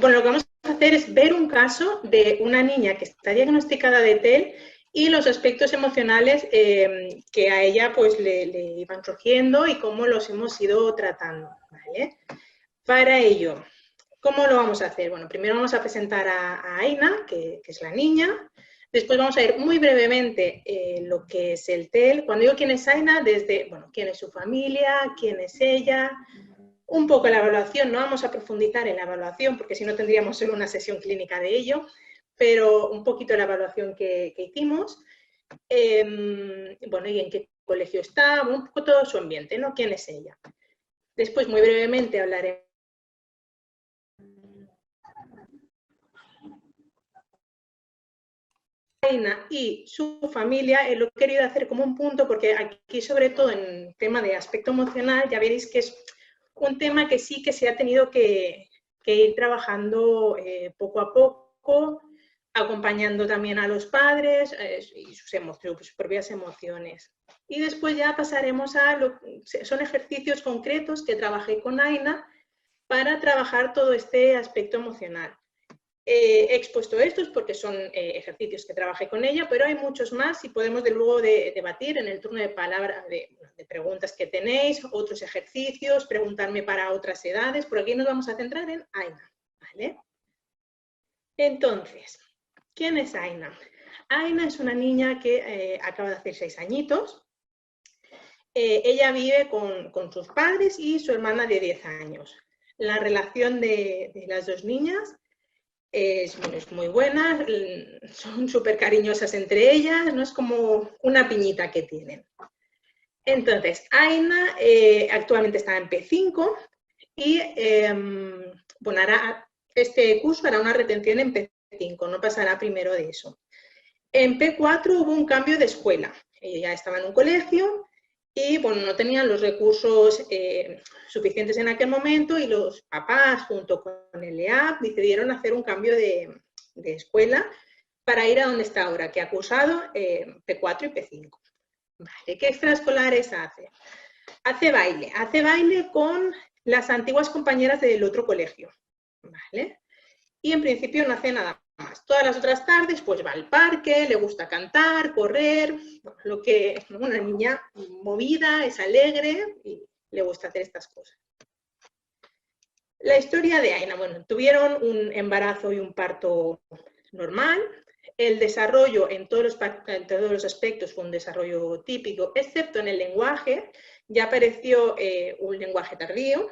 lo que vamos a hacer es ver un caso de una niña que está diagnosticada de TEL y los aspectos emocionales que a ella pues le iban surgiendo y cómo los hemos ido tratando, ¿vale? Para ello, ¿cómo lo vamos a hacer? Bueno, primero vamos a presentar a Aina, que es la niña. Después vamos a ver muy brevemente lo que es el TEL. Cuando digo quién es Aina, desde, bueno, quién es su familia, quién es ella, un poco la evaluación, no vamos a profundizar en la evaluación porque si no tendríamos solo una sesión clínica de ello, pero un poquito la evaluación que hicimos, bueno, y en qué colegio está, un poco todo su ambiente, ¿no? ¿Quién es ella? Después, muy brevemente, hablaré y su familia. Lo he querido hacer como un punto porque aquí, sobre todo en tema de aspecto emocional, ya veréis que es un tema que sí que se ha tenido que ir trabajando poco a poco, acompañando también a los padres y sus propias emociones. Y después ya pasaremos a son ejercicios concretos que trabajé con Aina para trabajar todo este aspecto emocional. He expuesto estos porque son ejercicios que trabajé con ella, pero hay muchos más y podemos de luego debatir en el turno de palabra de preguntas que tenéis, otros ejercicios, preguntarme para otras edades. Por aquí nos vamos a centrar en Aina, ¿vale? Entonces, ¿quién es Aina? Aina es una niña que acaba de hacer 6 añitos. Ella vive con sus padres y su hermana de 10 años. La relación de las dos niñas es muy buena, son súper cariñosas entre ellas, no es como una piñita que tienen. Entonces, Aina actualmente está en P5 y bueno, este curso hará una retención en P5, no pasará primero de eso. En P4 hubo un cambio de escuela, ella estaba en un colegio y bueno, no tenían los recursos suficientes en aquel momento y los papás junto con el EAP decidieron hacer un cambio de escuela para ir a donde está ahora, que ha cursado P4 y P5. Vale. ¿Qué extraescolares hace? Hace baile con las antiguas compañeras del otro colegio, ¿vale? Y en principio no hace nada más. Todas las otras tardes pues va al parque, le gusta cantar, correr, lo que una niña movida, es alegre y le gusta hacer estas cosas. La historia de Aina, bueno, tuvieron un embarazo y un parto normal. El desarrollo en todos los aspectos fue un desarrollo típico, excepto en el lenguaje. Ya apareció un lenguaje tardío,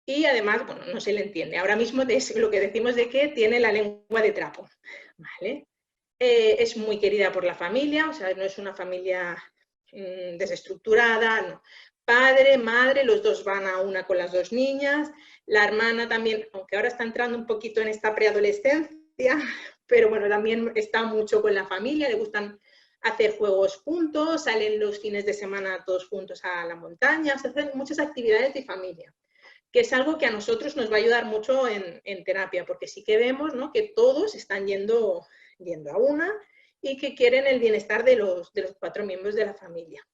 y además, bueno, no se le entiende. Ahora mismo es lo que decimos de que tiene la lengua de trapo, ¿vale? Es muy querida por la familia, o sea, no es una familia desestructurada, no. Padre, madre, los dos van a una con las dos niñas. La hermana también, aunque ahora está entrando un poquito en esta preadolescencia, pero bueno, también está mucho con la familia, le gustan hacer juegos juntos, salen los fines de semana todos juntos a la montaña, se hacen muchas actividades de familia, que es algo que a nosotros nos va a ayudar mucho en terapia, porque sí que vemos, ¿no?, que todos están yendo a una y que quieren el bienestar de los 4 miembros de la familia.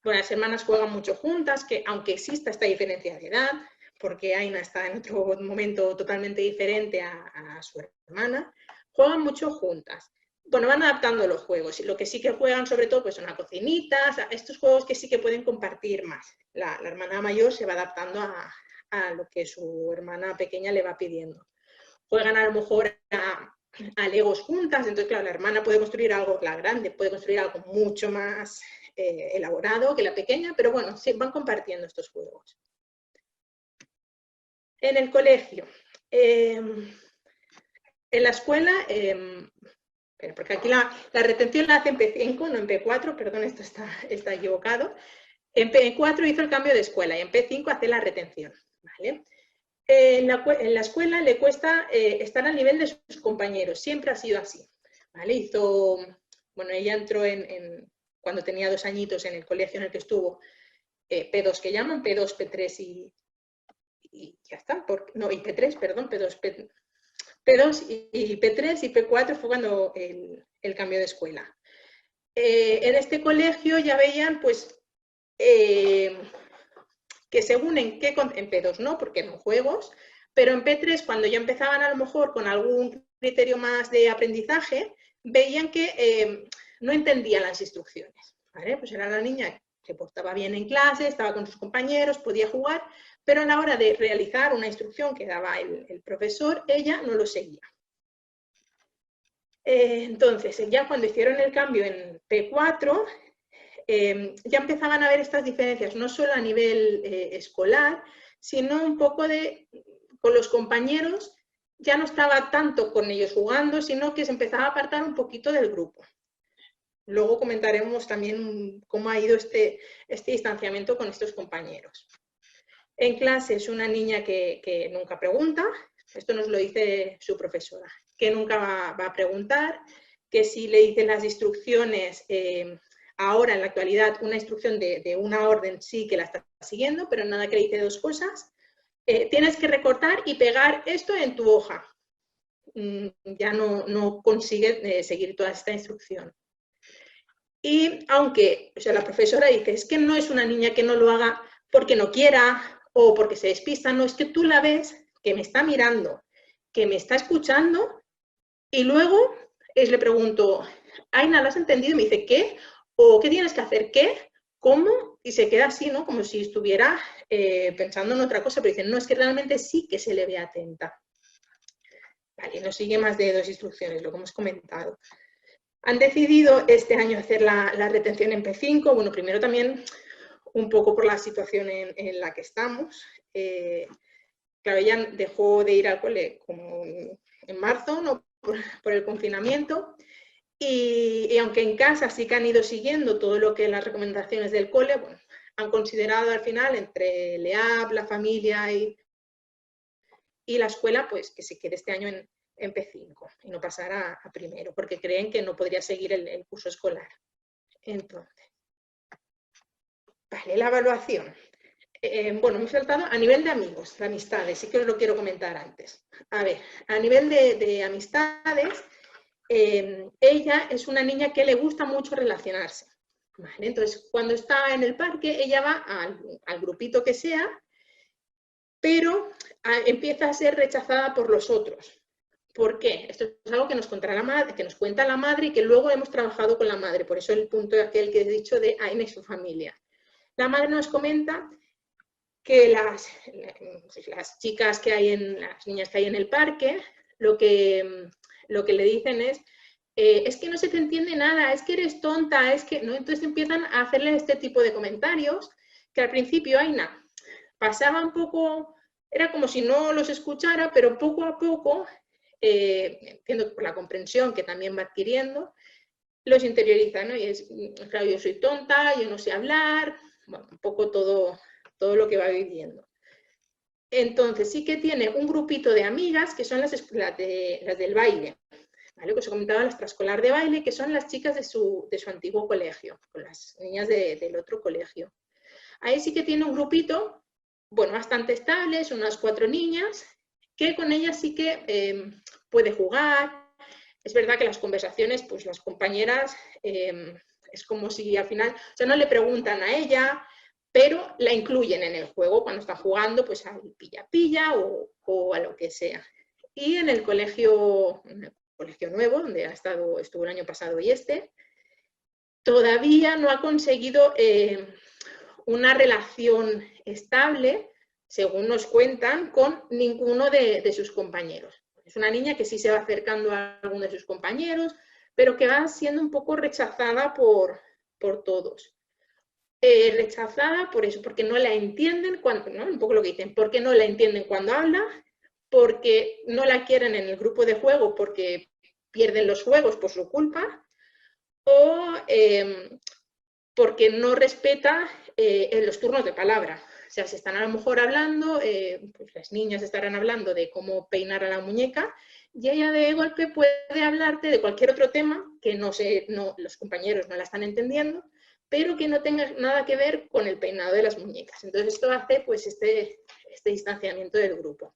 Bueno, las hermanas juegan mucho juntas, que aunque exista esta diferencia de edad, porque Aina está en otro momento totalmente diferente a su hermana, juegan mucho juntas. Bueno, van adaptando los juegos. Lo que sí que juegan sobre todo pues son a cocinitas, a estos juegos que sí que pueden compartir más. La hermana mayor se va adaptando a lo que su hermana pequeña le va pidiendo. Juegan a lo mejor a Legos juntas, entonces claro, la hermana puede construir algo, la grande puede construir algo mucho más elaborado que la pequeña, pero bueno, sí, van compartiendo estos juegos. En el colegio, en la escuela, porque aquí la retención la hace en P5, no en P4, perdón, esto está equivocado. En P4 hizo el cambio de escuela y en P5 hace la retención, ¿vale? En la escuela le cuesta estar al nivel de sus compañeros, siempre ha sido así, ¿vale? Bueno, ella entró cuando tenía 2 añitos en el colegio en el que estuvo, P2 que llaman, P2, P3 y ya está, no, y P3, perdón, P2 y P3 y P4 fue cuando el cambio de escuela. En este colegio ya veían, pues, que según en P2 no, porque eran juegos, Pero en P3, cuando ya empezaban a lo mejor con algún criterio más de aprendizaje, veían que no entendían las instrucciones, ¿vale? Pues era la niña que se portaba bien en clase, estaba con sus compañeros, podía jugar, pero a la hora de realizar una instrucción que daba el profesor, ella no lo seguía. Entonces, ya cuando hicieron el cambio en P4, ya empezaban a ver estas diferencias, no solo a nivel escolar, sino un poco con los compañeros, ya no estaba tanto con ellos jugando, sino que se empezaba a apartar un poquito del grupo. Luego comentaremos también cómo ha ido este distanciamiento con estos compañeros. En clase es una niña que nunca pregunta, esto nos lo dice su profesora, que nunca va a preguntar, que si le dicen las instrucciones, ahora en la actualidad una instrucción de una orden sí que la está siguiendo, pero nada que le dice dos cosas. Tienes que recortar y pegar esto en tu hoja. Ya no consigue seguir toda esta instrucción. Y aunque la profesora dice, es que no es una niña que no lo haga porque no quiera o porque se despista, no, es que tú la ves que me está mirando, que me está escuchando, y luego le pregunto, Aina, ¿lo has entendido? Y me dice, ¿qué? ¿O qué tienes que hacer? ¿Qué? ¿Cómo? Y se queda así, ¿no? Como si estuviera pensando en otra cosa, pero dicen, no, es que realmente sí que se le ve atenta. Vale, nos sigue más de 2 instrucciones, lo que hemos comentado. Han decidido este año hacer la retención en P5, bueno, primero también un poco por la situación en la que estamos. Claro, ella dejó de ir al cole como en marzo, ¿no? por el confinamiento, y aunque en casa sí que han ido siguiendo todo lo que las recomendaciones del cole, bueno, han considerado al final, entre el EAP, la familia y la escuela, pues que se quede este año en P5 y no pasar a primero, porque creen que no podría seguir el curso escolar. Entonces, vale, la evaluación. Bueno, me he faltado a nivel de amigos, de amistades, sí que os lo quiero comentar antes. A ver, a nivel de amistades, ella es una niña que le gusta mucho relacionarse. ¿Vale? Entonces, cuando está en el parque, ella va al grupito que sea, pero empieza a ser rechazada por los otros. ¿Por qué? Esto es algo que nos contará la madre, que nos cuenta la madre y que luego hemos trabajado con la madre. Por eso el punto aquel que he dicho de Aina y su familia. La madre nos comenta que las chicas que hay las niñas que hay en el parque, lo que le dicen es que no se te entiende nada, es que eres tonta, es que, ¿no? Entonces empiezan a hacerle este tipo de comentarios que al principio Aina pasaba un poco, era como si no los escuchara, pero poco a poco, entiendo que por la comprensión que también va adquiriendo, los interioriza, ¿no? Y es, claro, yo soy tonta, yo no sé hablar, bueno, un poco todo lo que va viviendo. Entonces sí que tiene un grupito de amigas que son las del baile, ¿vale? Que os he comentado, la extraescolar de baile, que son las chicas de su antiguo colegio, con las niñas del otro colegio. Ahí sí que tiene un grupito, bueno, bastante estable, son unas 4 niñas, que con ellas sí que puede jugar. Es verdad que las conversaciones, pues las compañeras, es como si al final, o sea, no le preguntan a ella, pero la incluyen en el juego cuando está jugando, pues al pilla-pilla o a lo que sea. Y en el colegio nuevo, donde estuvo el año pasado y todavía no ha conseguido una relación estable, según nos cuentan, con ninguno de sus compañeros. Es una niña que sí se va acercando a alguno de sus compañeros, pero que va siendo un poco rechazada por todos. Rechazada por eso, porque no la entienden, ¿no? Un poco lo que dicen, porque no la entienden cuando habla, porque no la quieren en el grupo de juego porque pierden los juegos por su culpa, o porque no respeta los turnos de palabra. O sea, se están a lo mejor hablando, pues las niñas estarán hablando de cómo peinar a la muñeca, y ella de golpe puede hablarte de cualquier otro tema que los compañeros no la están entendiendo, pero que no tenga nada que ver con el peinado de las muñecas. Entonces esto hace pues este distanciamiento del grupo.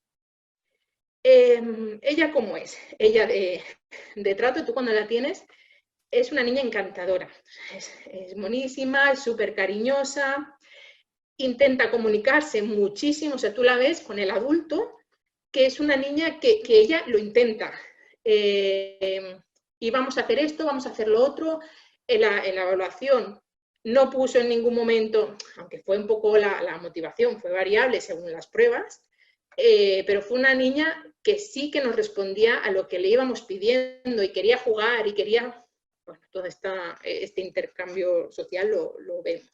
Ella, ¿cómo es? Ella de trato, tú cuando la tienes, es una niña encantadora. Es monísima, es súper cariñosa, intenta comunicarse muchísimo. O sea, tú la ves con el adulto que es una niña que ella lo intenta. Y vamos a hacer esto, vamos a hacer lo otro. En la evaluación no puso en ningún momento, aunque fue un poco la motivación, fue variable según las pruebas, pero fue una niña que sí que nos respondía a lo que le íbamos pidiendo y quería jugar y quería, bueno, todo este intercambio social lo vemos.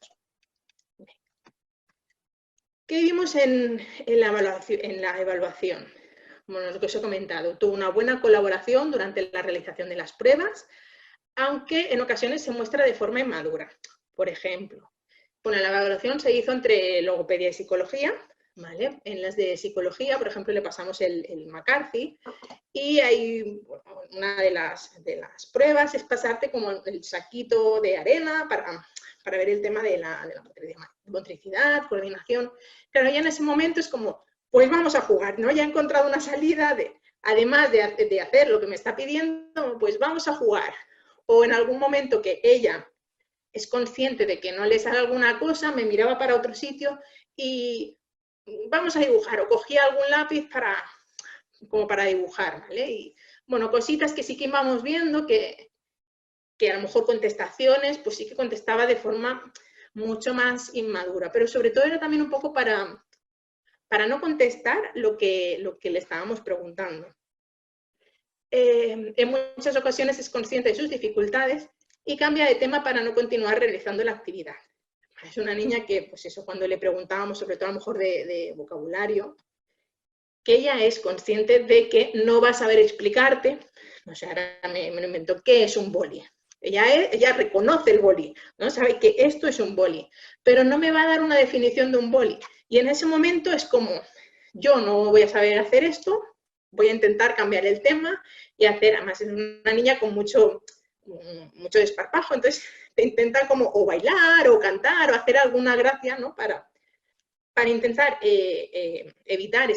¿Qué vimos en la evaluación? Bueno, lo que os he comentado, tuvo una buena colaboración durante la realización de las pruebas, aunque en ocasiones se muestra de forma inmadura. Por ejemplo, bueno, la evaluación se hizo entre logopedia y psicología, ¿vale? En las de psicología, por ejemplo, le pasamos el McCarthy y hay, bueno, una de las pruebas es pasarte como el saquito de arena para ver el tema de la motricidad, coordinación. Claro, ya en ese momento es como, pues vamos a jugar, ¿no? Ya he encontrado una salida además de hacer lo que me está pidiendo, pues vamos a jugar. O en algún momento que ella es consciente de que no le sale alguna cosa, me miraba para otro sitio y vamos a dibujar, o cogía algún lápiz como para dibujar, ¿vale? Y bueno, cositas que sí que íbamos viendo que a lo mejor contestaciones, pues sí que contestaba de forma mucho más inmadura, pero sobre todo era también un poco para no contestar lo que le estábamos preguntando. En muchas ocasiones es consciente de sus dificultades y cambia de tema para no continuar realizando la actividad. Es una niña que, pues eso, cuando le preguntábamos, sobre todo a lo mejor de vocabulario, que ella es consciente de que no va a saber explicarte, o sea, ahora me lo invento, ¿qué es un boli? Ella reconoce el boli, ¿no? Sabe que esto es un boli, pero no me va a dar una definición de un boli. Y en ese momento es como, yo no voy a saber hacer esto, voy a intentar cambiar el tema y hacer, además es una niña con mucho desparpajo, entonces te intenta como o bailar o cantar o hacer alguna gracia, ¿no? Para intentar evitar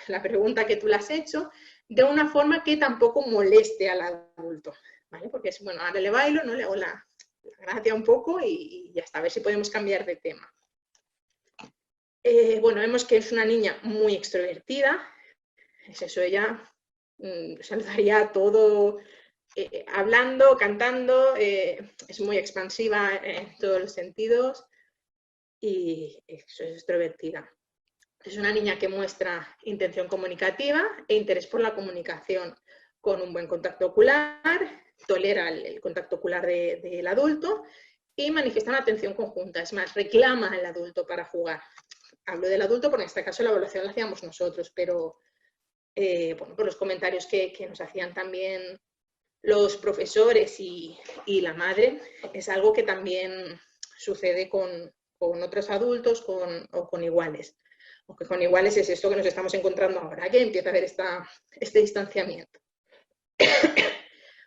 la pregunta que tú le has hecho de una forma que tampoco moleste al adulto, ¿vale? Porque es, bueno, ahora le bailo, ¿no? Le hago la gracia un poco y ya está, a ver si podemos cambiar de tema. Bueno, vemos que es una niña muy extrovertida, es eso, ella se lo daría todo hablando, cantando, es muy expansiva en todos los sentidos y es extrovertida. Es una niña que muestra intención comunicativa e interés por la comunicación, con un buen contacto ocular, tolera el contacto ocular del adulto y manifiesta una atención conjunta. Es más, reclama al adulto para jugar. Hablo del adulto porque en este caso la evaluación la hacíamos nosotros, pero bueno, por los comentarios que nos hacían también los profesores y la madre, es algo que también sucede con otros adultos o con iguales. Aunque con iguales es esto que nos estamos encontrando ahora, que empieza a haber este distanciamiento.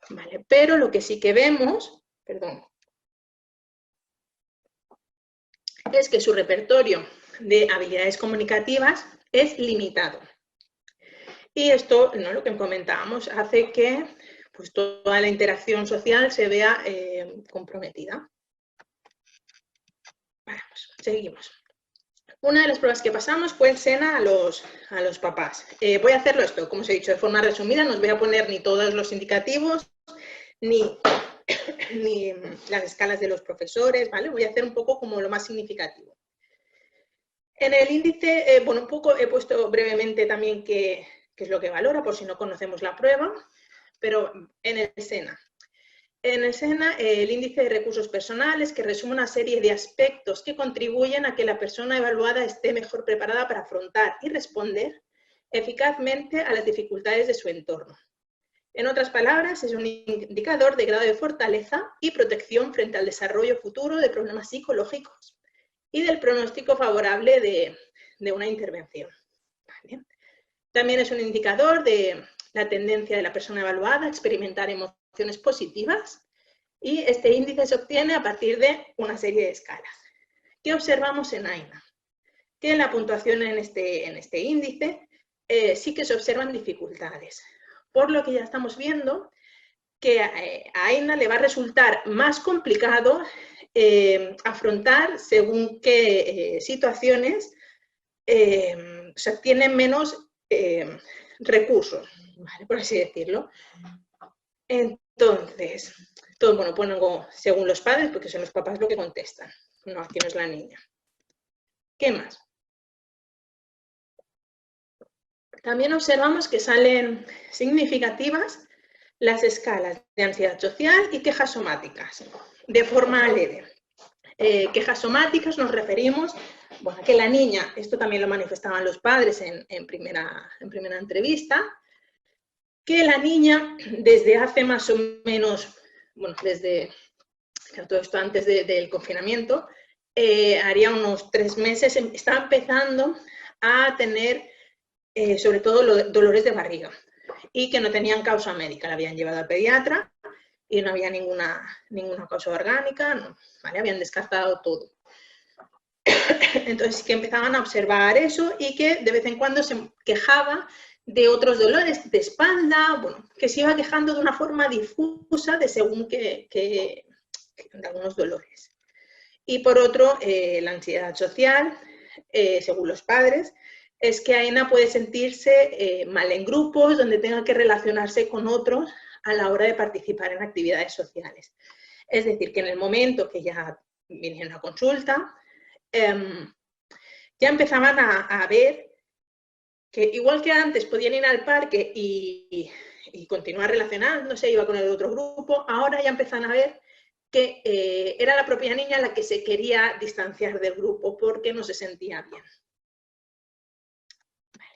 Vale, pero lo que sí que vemos, es que su repertorio de habilidades comunicativas es limitado. Y esto, ¿no?, lo que comentábamos, hace que pues, toda la interacción social se vea comprometida. Vamos, seguimos. Una de las pruebas que pasamos fue el SENA a los papás. Voy a hacerlo esto, como os he dicho, de forma resumida, no os voy a poner ni todos los indicativos, ni las escalas de los profesores, ¿vale? Voy a hacer un poco como lo más significativo. En el índice, bueno, un poco he puesto brevemente también qué es lo que valora, por si no conocemos la prueba, pero en el SENA. En el SENA, el índice de recursos personales, que resume una serie de aspectos que contribuyen a que la persona evaluada esté mejor preparada para afrontar y responder eficazmente a las dificultades de su entorno. En otras palabras, es un indicador de grado de fortaleza y protección frente al desarrollo futuro de problemas psicológicos y del pronóstico favorable de una intervención. ¿Vale? También es un indicador de la tendencia de la persona evaluada a experimentar emociones positivas y este índice se obtiene a partir de una serie de escalas. ¿Qué observamos en AINA? Que en la puntuación en este índice sí que se observan dificultades, por lo que ya estamos viendo que a AINA le va a resultar más complicado afrontar según qué situaciones, o sea, tiene menos recursos, ¿vale? Por así decirlo. Entonces, todo, bueno, pongo según los padres, porque son los papás lo que contestan. No, aquí no es la niña. ¿Qué más? También observamos que salen significativas las escalas de ansiedad social y quejas somáticas, de forma leve. Quejas somáticas nos referimos, bueno, a que la niña, esto también lo manifestaban los padres en primera entrevista, que la niña desde hace más o menos, bueno, desde todo esto antes del confinamiento, haría unos 3 meses, estaba empezando a tener sobre todo dolores de barriga y que no tenían causa médica. La habían llevado al pediatra y no había ninguna causa orgánica, no, ¿vale? Habían descartado todo. Entonces, que empezaban a observar eso y que de vez en cuando se quejaba de otros dolores de espalda, bueno, que se iba quejando de una forma difusa de según de algunos dolores. Y por otro, la ansiedad social, según los padres, es que Aena puede sentirse mal en grupos donde tenga que relacionarse con otros a la hora de participar en actividades sociales. Es decir, que en el momento que ya vinieron a consulta, ya empezaban a ver que igual que antes podían ir al parque y continuar relacionándose, iba con el otro grupo, ahora ya empezaban a ver que era la propia niña la que se quería distanciar del grupo porque no se sentía bien.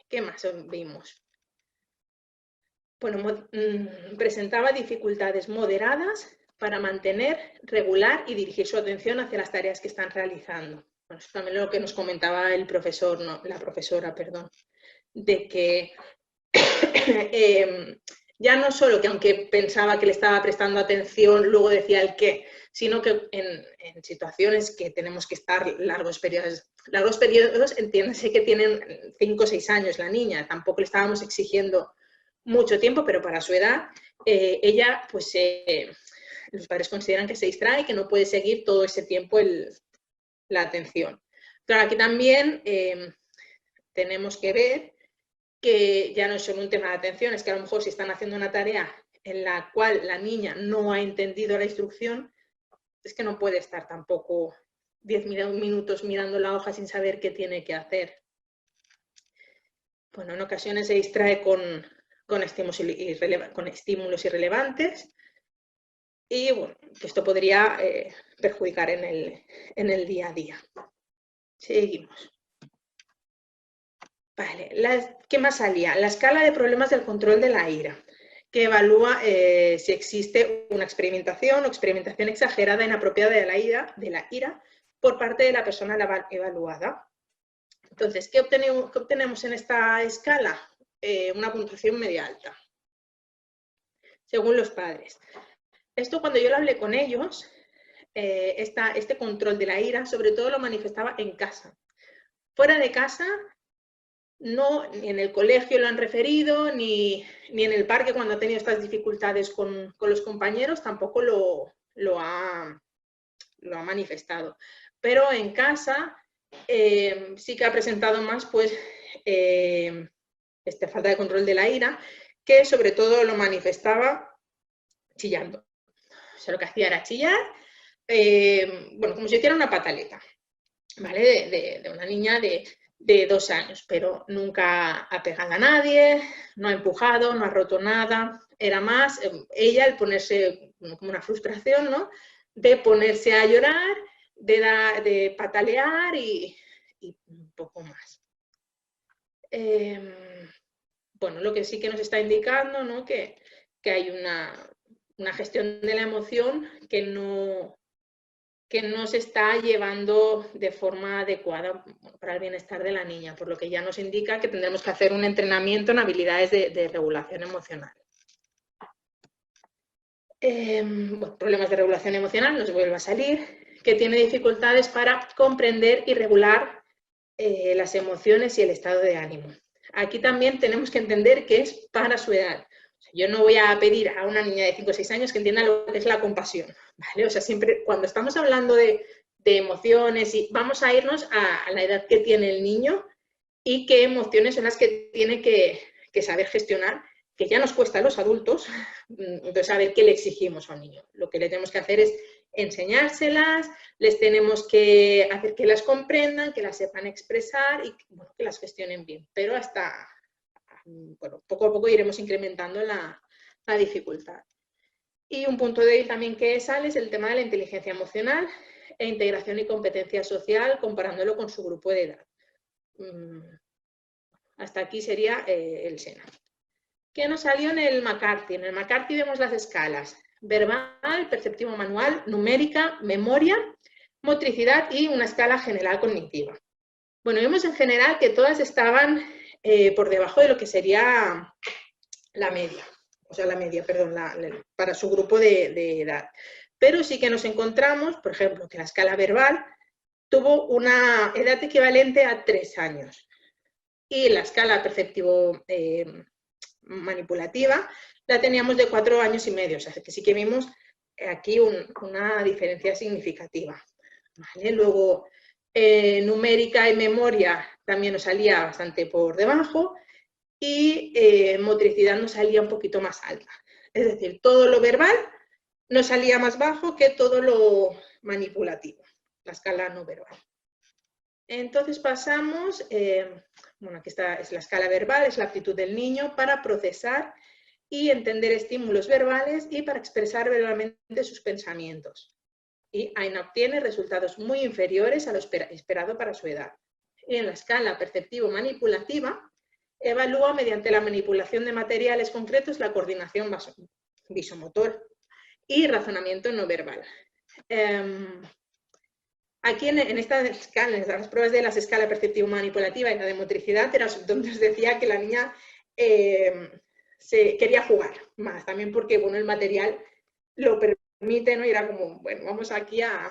¿Qué más vimos? Bueno, presentaba dificultades moderadas para mantener, regular y dirigir su atención hacia las tareas que están realizando. Bueno, eso también es lo que nos comentaba el profesor, no, la profesora, perdón, de que ya no solo que aunque pensaba que le estaba prestando atención, luego decía el qué, sino que en situaciones que tenemos que estar largos periodos, entiéndase que tienen 5 o 6 años la niña, tampoco le estábamos exigiendo mucho tiempo, pero para su edad, ella, pues los padres consideran que se distrae, que no puede seguir todo ese tiempo la atención. Claro, aquí también tenemos que ver que ya no es solo un tema de atención, es que a lo mejor si están haciendo una tarea en la cual la niña no ha entendido la instrucción, es que no puede estar tampoco 10 minutos mirando la hoja sin saber qué tiene que hacer. Bueno, en ocasiones se distrae con estímulos irrelevantes y bueno, que esto podría perjudicar en el día a día. Seguimos. Vale, ¿qué más salía? La escala de problemas del control de la ira, que evalúa si existe una experimentación o experimentación exagerada inapropiada de la ira por parte de la persona evaluada. Entonces, ¿qué obtenemos en esta escala? Una puntuación media alta, según los padres. Esto cuando yo lo hablé con ellos, este control de la ira, sobre todo lo manifestaba en casa. Fuera de casa, no, ni en el colegio lo han referido, ni en el parque cuando ha tenido estas dificultades con los compañeros, tampoco lo ha manifestado. Pero en casa sí que ha presentado más pues falta de control de la ira, que sobre todo lo manifestaba chillando. O sea, lo que hacía era chillar, bueno, como si hiciera una pataleta, ¿vale? De una niña de 2 años, pero nunca ha pegado a nadie, no ha empujado, no ha roto nada. Era más ella el ponerse, como una frustración, ¿no? De ponerse a llorar, de patalear y un poco más. Bueno, lo que sí que nos está indicando, ¿no? Que hay una gestión de la emoción que no se está llevando de forma adecuada para el bienestar de la niña, por lo que ya nos indica que tendremos que hacer un entrenamiento en habilidades de regulación emocional. Bueno, problemas de regulación emocional, nos vuelve a salir, que tiene dificultades para comprender y regular las emociones y el estado de ánimo. Aquí también tenemos que entender que es para su edad. O sea, yo no voy a pedir a una niña de 5 o 6 años que entienda lo que es la compasión, ¿vale? O sea, siempre cuando estamos hablando de emociones, vamos a irnos a la edad que tiene el niño y qué emociones son las que tiene que saber gestionar, que ya nos cuesta a los adultos, entonces saber qué le exigimos a un niño. Lo que le tenemos que hacer es enseñárselas, les tenemos que hacer que las comprendan, que las sepan expresar y bueno, que las gestionen bien. Pero bueno, poco a poco iremos incrementando la dificultad. Y un punto débil también que sale es el tema de la inteligencia emocional e integración y competencia social comparándolo con su grupo de edad. Hasta aquí sería el SENA. ¿Qué nos salió en el McCarthy? En el McCarthy vemos las escalas: verbal, perceptivo manual, numérica, memoria, motricidad y una escala general cognitiva. Bueno, vemos en general que todas estaban por debajo de lo que sería la media, para su grupo de edad. Pero sí que nos encontramos, por ejemplo, que la escala verbal tuvo una edad equivalente a 3 años. Y la escala perceptivo manipulativa la teníamos de 4 años y medio, o sea que sí que vimos aquí una diferencia significativa. ¿Vale? Luego, numérica y memoria también nos salía bastante por debajo y motricidad nos salía un poquito más alta. Es decir, todo lo verbal nos salía más bajo que todo lo manipulativo, la escala no verbal. Entonces pasamos, bueno, aquí es la escala verbal, es la aptitud del niño para procesar y entender estímulos verbales y para expresar verbalmente sus pensamientos. Y Aina obtiene resultados muy inferiores a lo esperado para su edad. Y en la escala perceptivo-manipulativa, evalúa mediante la manipulación de materiales concretos la coordinación visomotor y razonamiento no verbal. Aquí en esta escala, en las pruebas de las escalas perceptivo-manipulativa y la de motricidad, era donde os decía que la niña se quería jugar más, también porque bueno, el material lo permite, ¿no? Y era como, bueno, vamos aquí a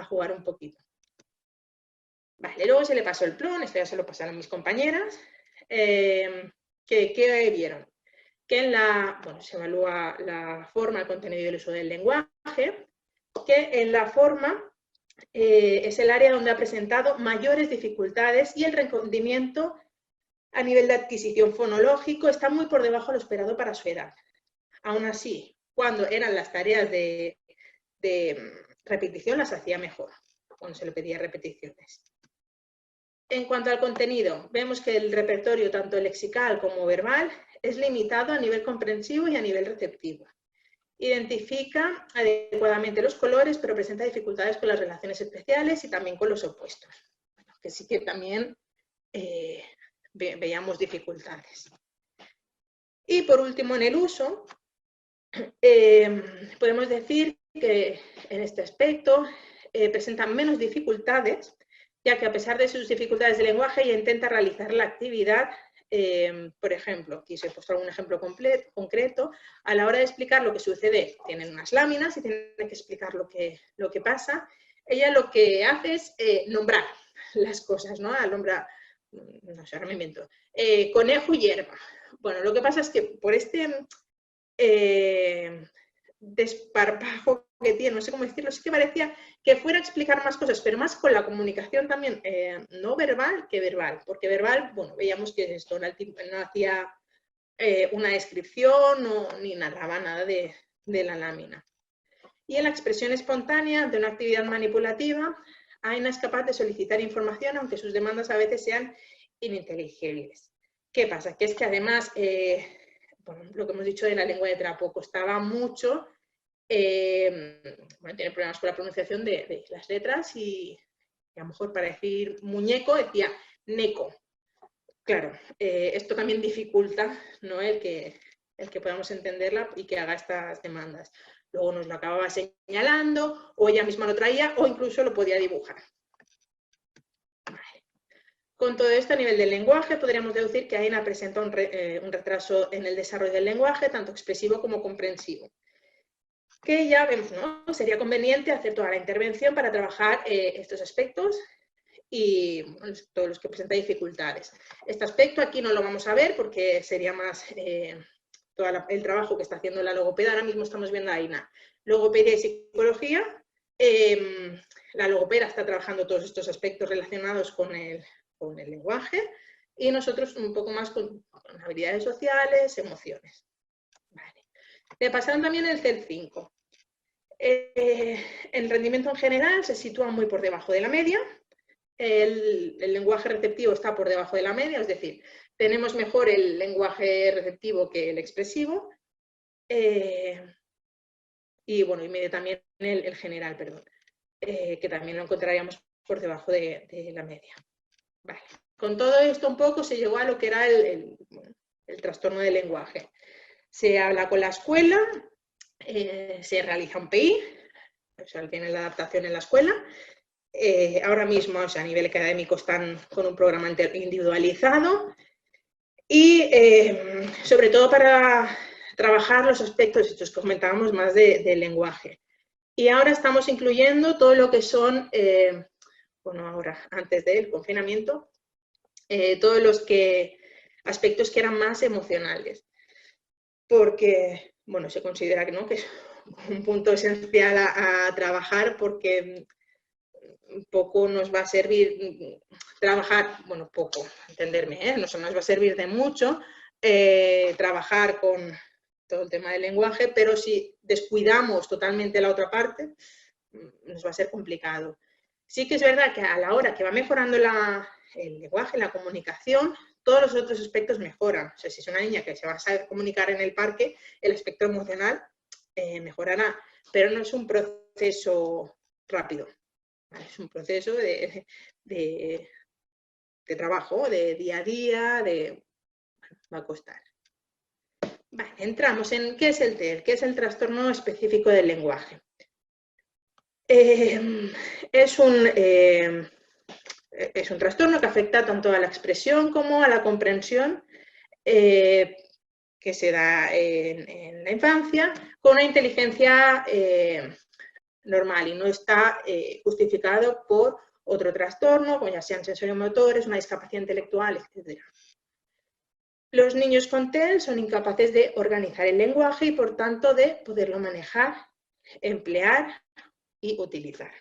jugar un poquito. Vale, luego se le pasó el plon, esto ya se lo pasaron mis compañeras. ¿Qué vieron? Que bueno, se evalúa la forma, el contenido y el uso del lenguaje, que en la forma es el área donde ha presentado mayores dificultades y el rendimiento a nivel de adquisición fonológico está muy por debajo de lo esperado para su edad. Aún así, cuando eran las tareas de repetición, las hacía mejor, cuando se le pedía repeticiones. En cuanto al contenido, vemos que el repertorio, tanto lexical como verbal, es limitado a nivel comprensivo y a nivel receptivo. Identifica adecuadamente los colores, pero presenta dificultades con las relaciones especiales y también con los opuestos. Bueno, que sí que también veíamos dificultades. Y por último, en el uso, podemos decir que en este aspecto presentan menos dificultades, ya que a pesar de sus dificultades de lenguaje, ella intenta realizar la actividad. Por ejemplo, aquí se ha puesto algún ejemplo concreto, a la hora de explicar lo que sucede, tienen unas láminas y tienen que explicar lo que pasa. Ella lo que hace es nombrar las cosas, ¿no? Nombra, no sé, ahora me invento, conejo y hierba. Bueno, lo que pasa es que por este desparpajo que tiene, no sé cómo decirlo, sí que parecía que fuera a explicar más cosas, pero más con la comunicación también no verbal que verbal, porque verbal, bueno, veíamos que esto no hacía una descripción ni narraba nada de la lámina. Y en la expresión espontánea de una actividad manipulativa, Aina es capaz de solicitar información, aunque sus demandas a veces sean ininteligibles. ¿Qué pasa? Que es que además, bueno, lo que hemos dicho de la lengua de trapo, costaba mucho. Bueno, tiene problemas con la pronunciación de las letras y a lo mejor para decir muñeco decía neco. Claro, esto también dificulta, ¿no? el que podamos entenderla y que haga estas demandas. Luego nos lo acababa señalando, o ella misma lo traía, o incluso lo podía dibujar. Vale. Con todo esto, a nivel del lenguaje, podríamos deducir que Aina presenta un retraso en el desarrollo del lenguaje, tanto expresivo como comprensivo. Que ya vemos, ¿no? Sería conveniente hacer toda la intervención para trabajar estos aspectos y bueno, todos los que presentan dificultades. Este aspecto aquí no lo vamos a ver porque sería más todo el trabajo que está haciendo la logopeda. Ahora mismo estamos viendo a Aina. Logopedia y psicología. La logopeda está trabajando todos estos aspectos relacionados con el lenguaje y nosotros un poco más con habilidades sociales, emociones. Vale. Le pasaron también el CEL 5. El rendimiento en general se sitúa muy por debajo de la media. El lenguaje receptivo está por debajo de la media, es decir, tenemos mejor el lenguaje receptivo que el expresivo. Y bueno, y medio también el general, perdón, que también lo encontraríamos por debajo de la media. Vale. Con todo esto un poco se llegó a lo que era el trastorno del lenguaje. Se habla con la escuela, se realiza un PI, o sea, tienen la adaptación en la escuela. Ahora mismo, o sea, a nivel académico, están con un programa individualizado y sobre todo para trabajar los aspectos estos que comentábamos más del lenguaje. Y ahora estamos incluyendo todo lo que son, bueno, ahora, antes del confinamiento, todos los aspectos que eran más emocionales. Porque, bueno, se considera que, ¿no?, que es un punto esencial a trabajar, porque poco nos va a servir trabajar, bueno, poco, entenderme, no nos va a servir de mucho trabajar con todo el tema del lenguaje, pero si descuidamos totalmente la otra parte, nos va a ser complicado. Sí que es verdad que a la hora que va mejorando el lenguaje, la comunicación, todos los otros aspectos mejoran. O sea, si es una niña que se va a saber comunicar en el parque, el aspecto emocional mejorará, pero no es un proceso rápido. Es un proceso de trabajo, de día a día, va a costar. Vale, entramos en qué es el TEL, qué es el trastorno específico del lenguaje. Es un trastorno que afecta tanto a la expresión como a la comprensión, que se da en la infancia, con una inteligencia normal y no está justificado por otro trastorno, como ya sean sensorio-motores, una discapacidad intelectual, etc. Los niños con TEL son incapaces de organizar el lenguaje y, por tanto, de poderlo manejar, emplear y utilizar.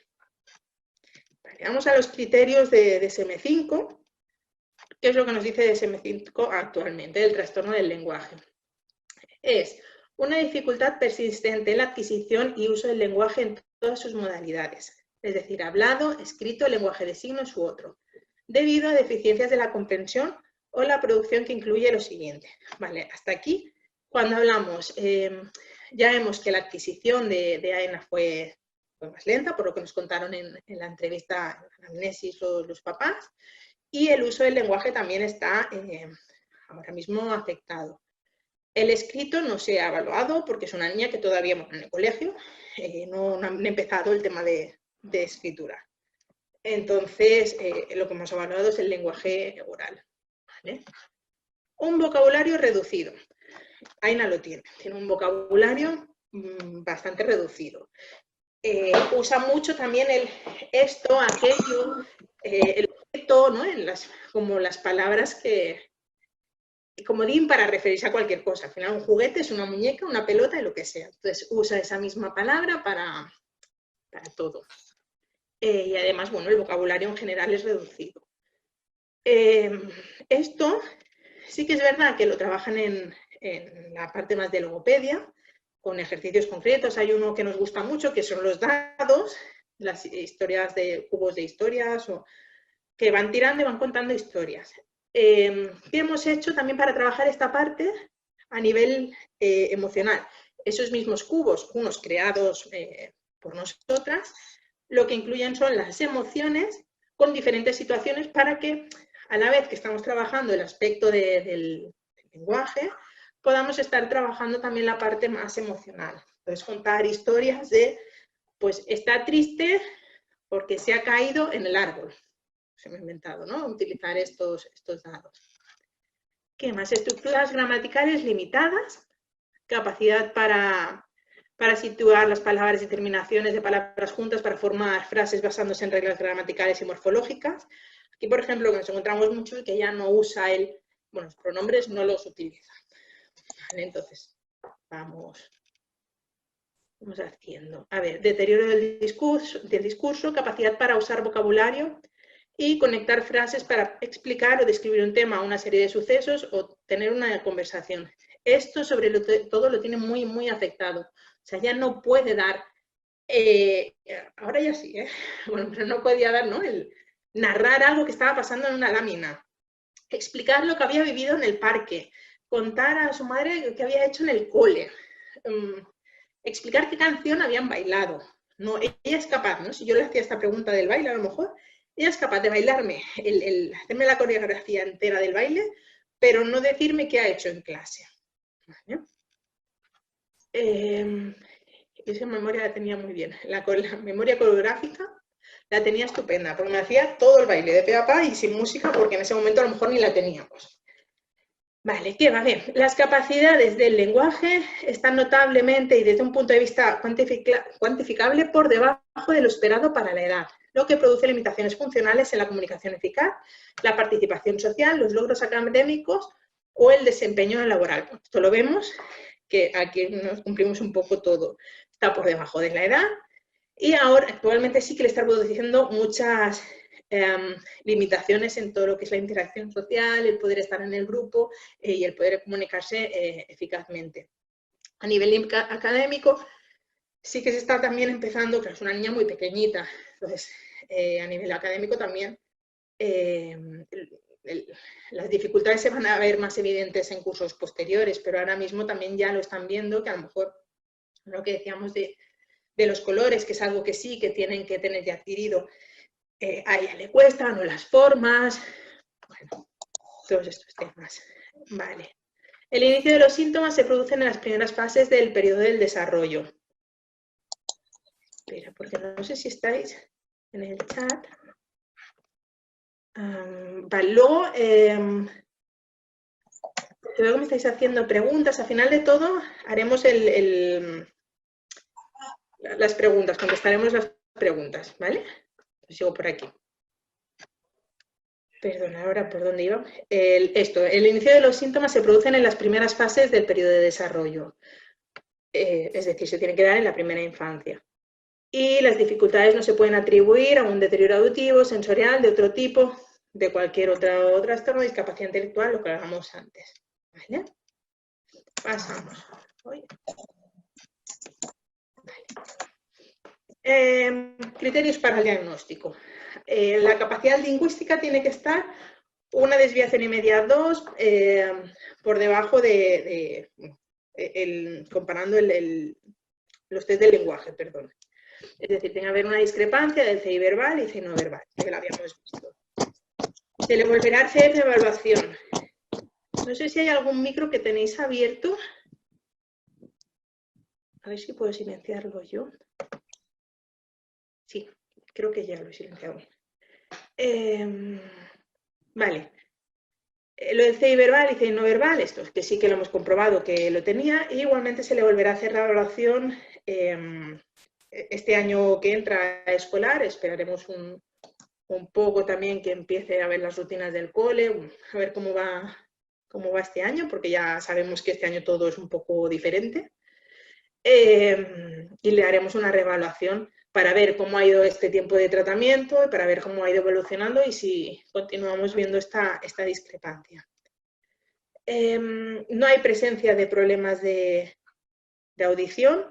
Vale, vamos a los criterios de DSM-5. ¿Qué es lo que nos dice DSM-5 actualmente del trastorno del lenguaje? Es una dificultad persistente en la adquisición y uso del lenguaje en todas sus modalidades, es decir, hablado, escrito, lenguaje de signos u otro, debido a deficiencias de la comprensión o la producción que incluye lo siguiente. Vale, hasta aquí, cuando hablamos, ya vemos que la adquisición de AENA fue más lenta, por lo que nos contaron en la entrevista, en Amnesis, los papás, y el uso del lenguaje también está ahora mismo afectado. El escrito no se ha evaluado porque es una niña que todavía en el colegio no han empezado el tema de escritura. Entonces, lo que hemos evaluado es el lenguaje oral. ¿Vale? Un vocabulario reducido. Aina lo tiene un vocabulario bastante reducido. Usa mucho también el esto, aquello, el objeto, ¿no? Como las palabras comodín para referirse a cualquier cosa. Al final un juguete es una muñeca, una pelota y lo que sea. Entonces usa esa misma palabra para todo. Y además, bueno, el vocabulario en general es reducido. Esto sí que es verdad que lo trabajan en la parte más de logopedia, con ejercicios concretos. Hay uno que nos gusta mucho, que son los dados, las historias de cubos de historias, que van tirando y van contando historias. ¿Qué hemos hecho también para trabajar esta parte a nivel emocional? Esos mismos cubos, unos creados por nosotras, lo que incluyen son las emociones con diferentes situaciones para que, a la vez que estamos trabajando el aspecto del lenguaje, podamos estar trabajando también la parte más emocional. Entonces, contar historias de, pues, está triste porque se ha caído en el árbol. Se me ha inventado, ¿no? Utilizar estos dados. ¿Qué más? Estructuras gramaticales limitadas, capacidad para situar las palabras y terminaciones de palabras juntas para formar frases basándose en reglas gramaticales y morfológicas. Aquí, por ejemplo, que nos encontramos mucho y que ya no usa los pronombres no los utiliza. ¿Vale? Entonces, vamos haciendo. A ver, deterioro del discurso, capacidad para usar vocabulario y conectar frases para explicar o describir un tema, una serie de sucesos o tener una conversación. Esto sobre todo lo tiene muy, muy afectado. O sea, ya no puede dar, ahora ya sí, bueno, pero no podía dar, ¿no? El narrar algo que estaba pasando en una lámina, explicar lo que había vivido en el parque, contar a su madre qué había hecho en el cole, explicar qué canción habían bailado. No, ella es capaz, ¿no? Si yo le hacía esta pregunta del baile, a lo mejor, ella es capaz de bailarme, hacerme la coreografía entera del baile, pero no decirme qué ha hecho en clase. ¿Vale? Esa memoria la tenía muy bien. La memoria coreográfica la tenía estupenda, porque me hacía todo el baile de pe a pa y sin música, porque en ese momento a lo mejor ni la teníamos. Vale, ¿qué va? A ver, las capacidades del lenguaje están notablemente y desde un punto de vista cuantificable por debajo de lo esperado para la edad, lo que produce limitaciones funcionales en la comunicación eficaz, la participación social, los logros académicos o el desempeño laboral. Esto lo vemos, que aquí nos cumplimos un poco todo. Está por debajo de la edad y ahora actualmente sí que le está produciendo muchas limitaciones en todo lo que es la interacción social, el poder estar en el grupo y el poder comunicarse eficazmente. A nivel académico, sí que se está también empezando, claro, es una niña muy pequeñita, entonces a nivel académico también las dificultades se van a ver más evidentes en cursos posteriores, pero ahora mismo también ya lo están viendo, que a lo mejor lo que decíamos de los colores, que es algo que sí, que tienen que tener ya adquirido, a ella le cuestan, o las formas, bueno, todos estos temas. Vale. El inicio de los síntomas se producen en las primeras fases del periodo del desarrollo. Espera, porque no sé si estáis en el chat. Vale, luego, creo que me estáis haciendo preguntas. Al final de todo, haremos las preguntas, contestaremos las preguntas, ¿vale? Sigo por aquí. Perdón, ahora por dónde iba. El inicio de los síntomas se producen en las primeras fases del periodo de desarrollo. Es decir, se tiene que dar en la primera infancia. Y las dificultades no se pueden atribuir a un deterioro auditivo, sensorial, de otro tipo, de cualquier otro trastorno, discapacidad intelectual, lo que hablábamos antes. ¿Vale? Pasamos. Vale. Criterios para el diagnóstico. La capacidad lingüística tiene que estar una desviación y media 2 por debajo comparando los test del lenguaje, perdón. Es decir, tiene que haber una discrepancia del CI verbal y CI no verbal, que lo habíamos visto. Se le volverá a hacer evaluación. No sé si hay algún micro que tenéis abierto. A ver si puedo silenciarlo yo. Sí, creo que ya lo he silenciado. Vale. Lo del CI verbal y CI no verbal, esto que sí que lo hemos comprobado que lo tenía, y igualmente se le volverá a hacer la evaluación este año que entra escolar. Esperaremos un poco también que empiece a ver las rutinas del cole, a ver cómo va este año, porque ya sabemos que este año todo es un poco diferente. Y le haremos una reevaluación para ver cómo ha ido este tiempo de tratamiento, para ver cómo ha ido evolucionando y si continuamos viendo esta discrepancia. No hay presencia de problemas de audición.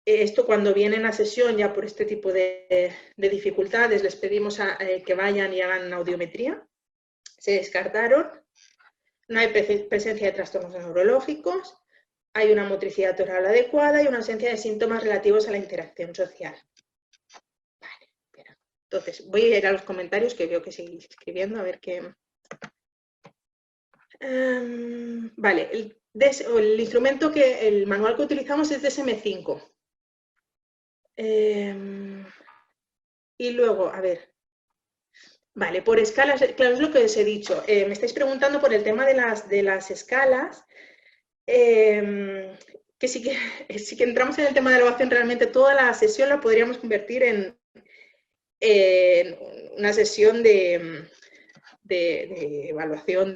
Esto cuando vienen a sesión ya por este tipo de dificultades les pedimos que vayan y hagan audiometría. Se descartaron. No hay presencia de trastornos neurológicos. Hay una motricidad oral adecuada y una ausencia de síntomas relativos a la interacción social. Vale, espera. Entonces, voy a ir a los comentarios que veo que seguís escribiendo, a ver qué... vale, el instrumento el manual que utilizamos es DSM-5. Y luego, a ver... Vale, por escalas, claro, es lo que os he dicho. Me estáis preguntando por el tema de las escalas. Que sí que entramos en el tema de la evaluación, realmente toda la sesión la podríamos convertir en una sesión de evaluación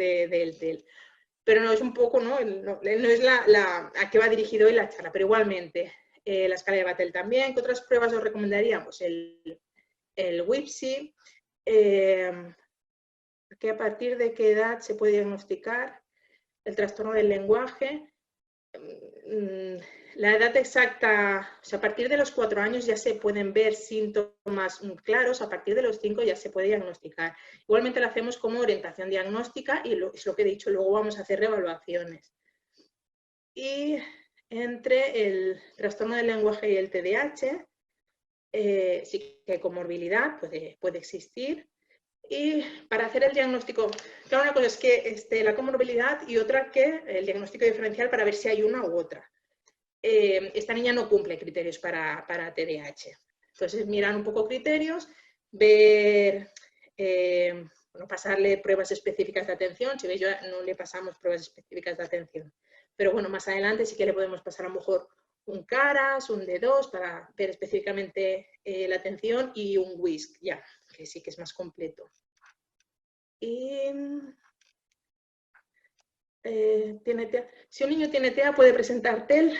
pero no es un poco, no es a qué va dirigido hoy la charla, pero igualmente la escala de Battelle también. ¿Qué otras pruebas os recomendaríamos? El WIPSI, que a partir de qué edad se puede diagnosticar el trastorno del lenguaje. La edad exacta, o sea, a partir de los 4 años ya se pueden ver síntomas claros, a partir de los 5 ya se puede diagnosticar. Igualmente lo hacemos como orientación diagnóstica y es lo que he dicho, luego vamos a hacer reevaluaciones. Y entre el trastorno del lenguaje y el TDAH, sí que hay comorbilidad, puede existir. Y para hacer el diagnóstico, claro, una cosa es que la comorbilidad y otra que el diagnóstico diferencial para ver si hay una u otra. Esta niña no cumple criterios para TDAH. Entonces, mirar un poco criterios, ver, bueno, pasarle pruebas específicas de atención. Si veis, yo no le pasamos pruebas específicas de atención. Pero bueno, más adelante sí que le podemos pasar a lo mejor un CARAS, un D2 para ver específicamente la atención y un WISC, ya, que sí que es más completo. Y si un niño tiene TEA, ¿puede presentar TEL?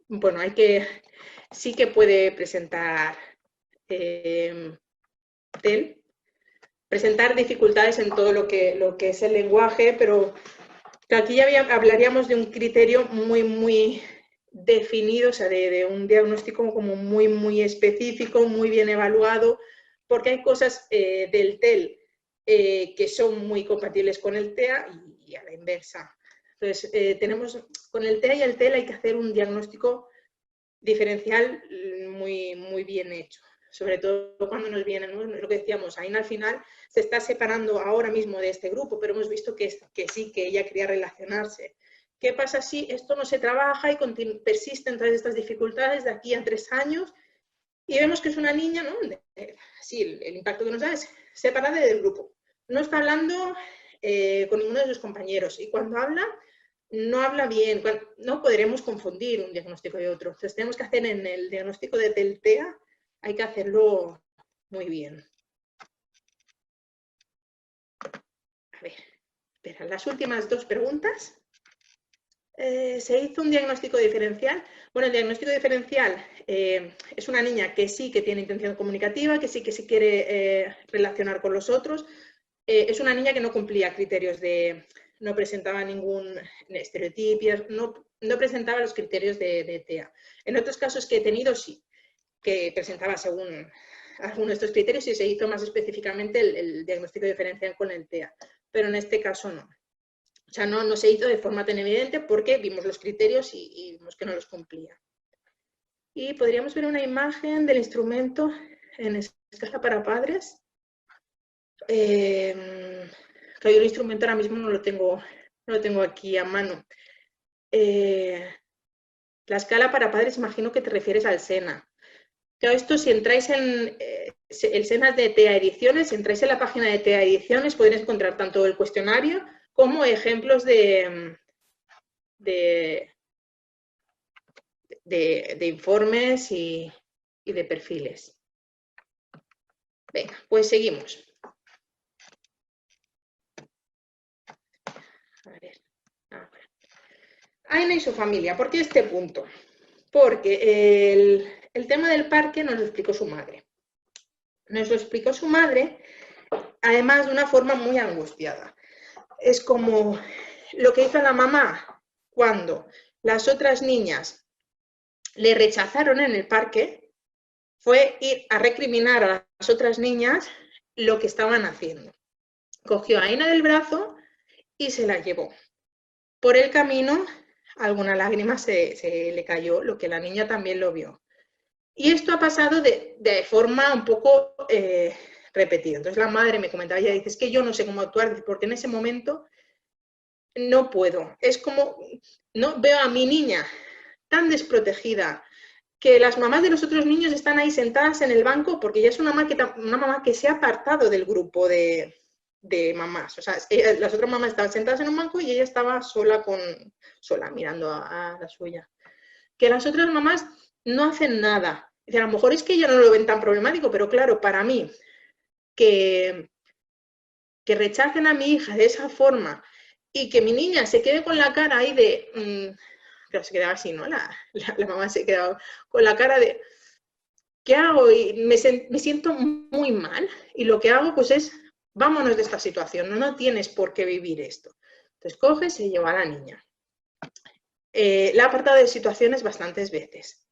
Bueno, sí que puede presentar TEL, presentar dificultades en todo lo que es el lenguaje, pero aquí ya hablaríamos de un criterio muy definido, o sea, de un diagnóstico como muy específico, muy bien evaluado, porque hay cosas del TEL que son muy compatibles con el TEA y a la inversa. Entonces, con el TEA y el TEL hay que hacer un diagnóstico diferencial muy bien hecho. Sobre todo cuando nos vienen, ¿no? Lo que decíamos, Aina al final se está separando ahora mismo de este grupo, pero hemos visto que sí, que ella quería relacionarse. ¿Qué pasa si esto no se trabaja y persisten todas estas dificultades de aquí a 3 años? Y vemos que es una niña, ¿no? Sí, el impacto que nos da es separada del grupo. No está hablando con ninguno de sus compañeros y cuando habla, no habla bien. No podremos confundir un diagnóstico y otro. Entonces tenemos que hacer en el diagnóstico de TEA, hay que hacerlo muy bien. A ver, espera, las últimas 2 preguntas. ¿Se hizo un diagnóstico diferencial? Bueno, el diagnóstico diferencial es una niña que sí que tiene intención comunicativa, que sí que se quiere relacionar con los otros. Es una niña que no cumplía criterios no presentaba ningún estereotipo, no presentaba los criterios de TEA. En otros casos que he tenido, sí, que presentaba según algunos de estos criterios y se hizo más específicamente el diagnóstico diferencial con el TEA, pero en este caso no. O sea, no se hizo de forma tan evidente porque vimos los criterios y vimos que no los cumplía. Y podríamos ver una imagen del instrumento en escala para padres. Claro, yo el instrumento ahora mismo no lo tengo aquí a mano. La escala para padres, imagino que te refieres al SENA. Claro, esto si entráis en el SENA de TEA Ediciones, si entráis en la página de TEA Ediciones, podréis encontrar tanto el cuestionario como ejemplos de informes y de perfiles. Venga, pues seguimos. A ver. Aina y su familia. ¿Por qué este punto? Porque el tema del parque nos lo explicó su madre. Nos lo explicó su madre, además de una forma muy angustiada. Es como lo que hizo la mamá cuando las otras niñas le rechazaron en el parque, fue ir a recriminar a las otras niñas lo que estaban haciendo. Cogió a Aina del brazo y se la llevó. Por el camino, alguna lágrima se le cayó, lo que la niña también lo vio. Y esto ha pasado de forma un poco repetida. Entonces la madre me comentaba, ella dice, es que yo no sé cómo actuar, porque en ese momento no puedo. Es como, no veo a mi niña tan desprotegida, que las mamás de los otros niños están ahí sentadas en el banco, porque ella es una mamá que se ha apartado del grupo de mamás. O sea, las otras mamás estaban sentadas en un banco y ella estaba sola mirando a la suya. Que las otras mamás no hacen nada. A lo mejor es que ella no lo ven tan problemático, pero claro, para mí, que rechacen a mi hija de esa forma y que mi niña se quede con la cara ahí de... claro, se quedaba así, ¿no? La mamá se quedaba con la cara de... ¿qué hago? Y me siento muy mal y lo que hago pues es, vámonos de esta situación, no tienes por qué vivir esto. Entonces coge y se lleva a la niña. La ha apartado de situaciones bastantes veces.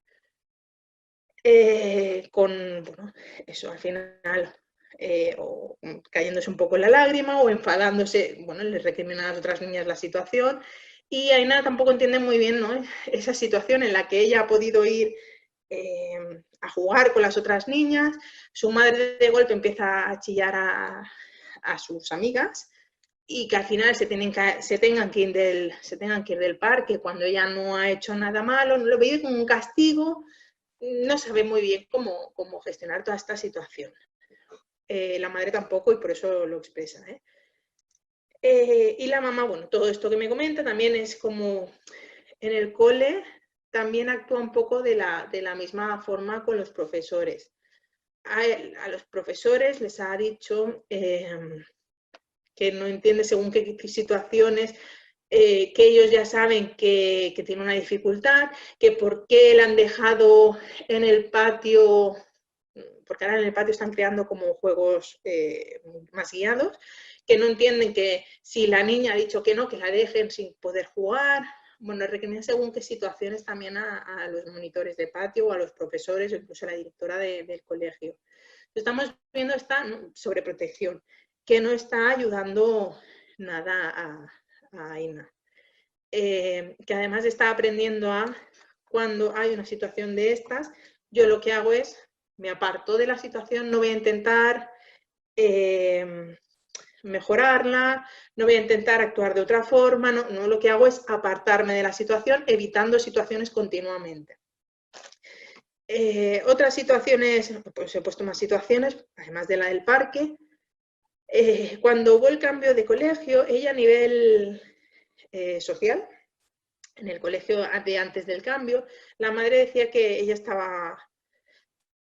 Bueno, eso al final, o cayéndose un poco en la lágrima o enfadándose, bueno, le recrimina a las otras niñas la situación. Y Aina tampoco entiende muy bien, ¿no?, esa situación en la que ella ha podido ir a jugar con las otras niñas, su madre de golpe empieza a chillar a sus amigas y que al final se tengan que ir del parque cuando ella no ha hecho nada malo, lo ve como un castigo, no sabe muy bien cómo gestionar toda esta situación. La madre tampoco y por eso lo expresa. Y la mamá, bueno, todo esto que me comenta también es como en el cole también actúa un poco de la misma forma con los profesores. A los profesores les ha dicho que no entiende según qué situaciones, que ellos ya saben que tiene una dificultad, que por qué la han dejado en el patio, porque ahora en el patio están creando como juegos más guiados, que no entienden que si la niña ha dicho que no, que la dejen sin poder jugar. Bueno, requieren según qué situaciones también a los monitores de patio o a los profesores o incluso a la directora del colegio. Estamos viendo esta sobreprotección que no está ayudando nada a Aina. Que además está aprendiendo cuando hay una situación de estas, yo lo que hago es, me aparto de la situación, no voy a intentar mejorarla, no voy a intentar actuar de otra forma, no, lo que hago es apartarme de la situación, evitando situaciones continuamente. Otras situaciones, pues he puesto más situaciones, además de la del parque. Cuando hubo el cambio de colegio, ella a nivel social, en el colegio de antes del cambio, la madre decía que ella estaba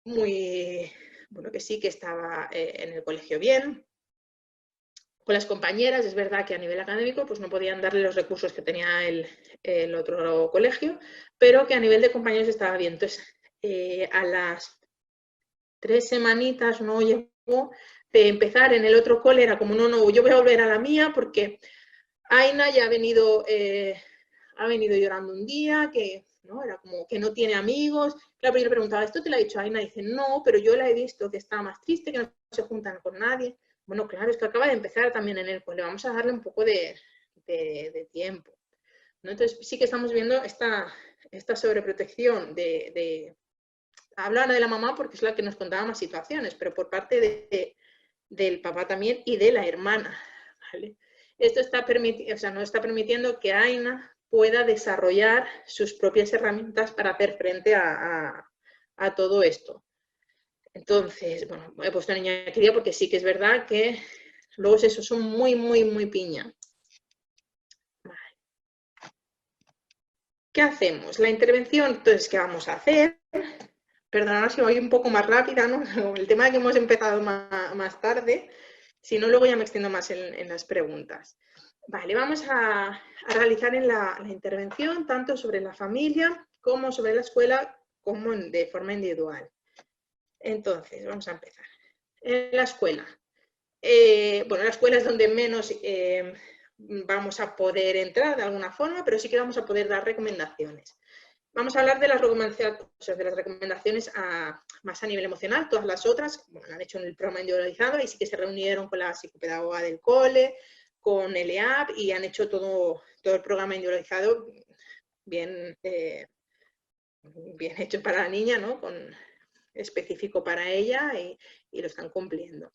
bueno, que sí, que estaba en el colegio bien, con las compañeras. Es verdad que a nivel académico pues no podían darle los recursos que tenía el otro colegio, pero que a nivel de compañeros estaba bien. Entonces, a las 3 semanitas no llegó de empezar en el otro cole, era como, no, yo voy a volver a la mía porque Aina ya ha venido llorando un día, que ¿no? Era como que no tiene amigos. Claro, pero yo le preguntaba, ¿esto te lo ha dicho Aina? Y dice, no, pero yo la he visto que está más triste, que no se juntan con nadie. Bueno, claro, es que acaba de empezar también en el cole, vamos a darle un poco de tiempo, ¿no? Entonces sí que estamos viendo esta sobreprotección hablar de la mamá porque es la que nos contaba más situaciones, pero por parte del papá también y de la hermana, ¿vale? Esto no está permitiendo que Aina pueda desarrollar sus propias herramientas para hacer frente a todo esto. Entonces, bueno, he puesto niña querida porque sí que es verdad que luego esos son muy, muy, muy piña. Vale. ¿Qué hacemos? La intervención, entonces, ¿qué vamos a hacer? Perdonad si voy un poco más rápida, ¿no? El tema de que hemos empezado más tarde, si no, luego ya me extiendo más en las preguntas. Vale, vamos a realizar en la intervención tanto sobre la familia como sobre la escuela, como de forma individual. Entonces, vamos a empezar. En la escuela. Bueno, la escuela es donde menos vamos a poder entrar de alguna forma, pero sí que vamos a poder dar recomendaciones. Vamos a hablar de las recomendaciones más a nivel emocional. Todas las otras, bueno, han hecho en el programa individualizado y sí que se reunieron con la psicopedagoga del cole, con el EAP y han hecho todo el programa individualizado bien hecho para la niña, ¿no? Específico para ella y lo están cumpliendo.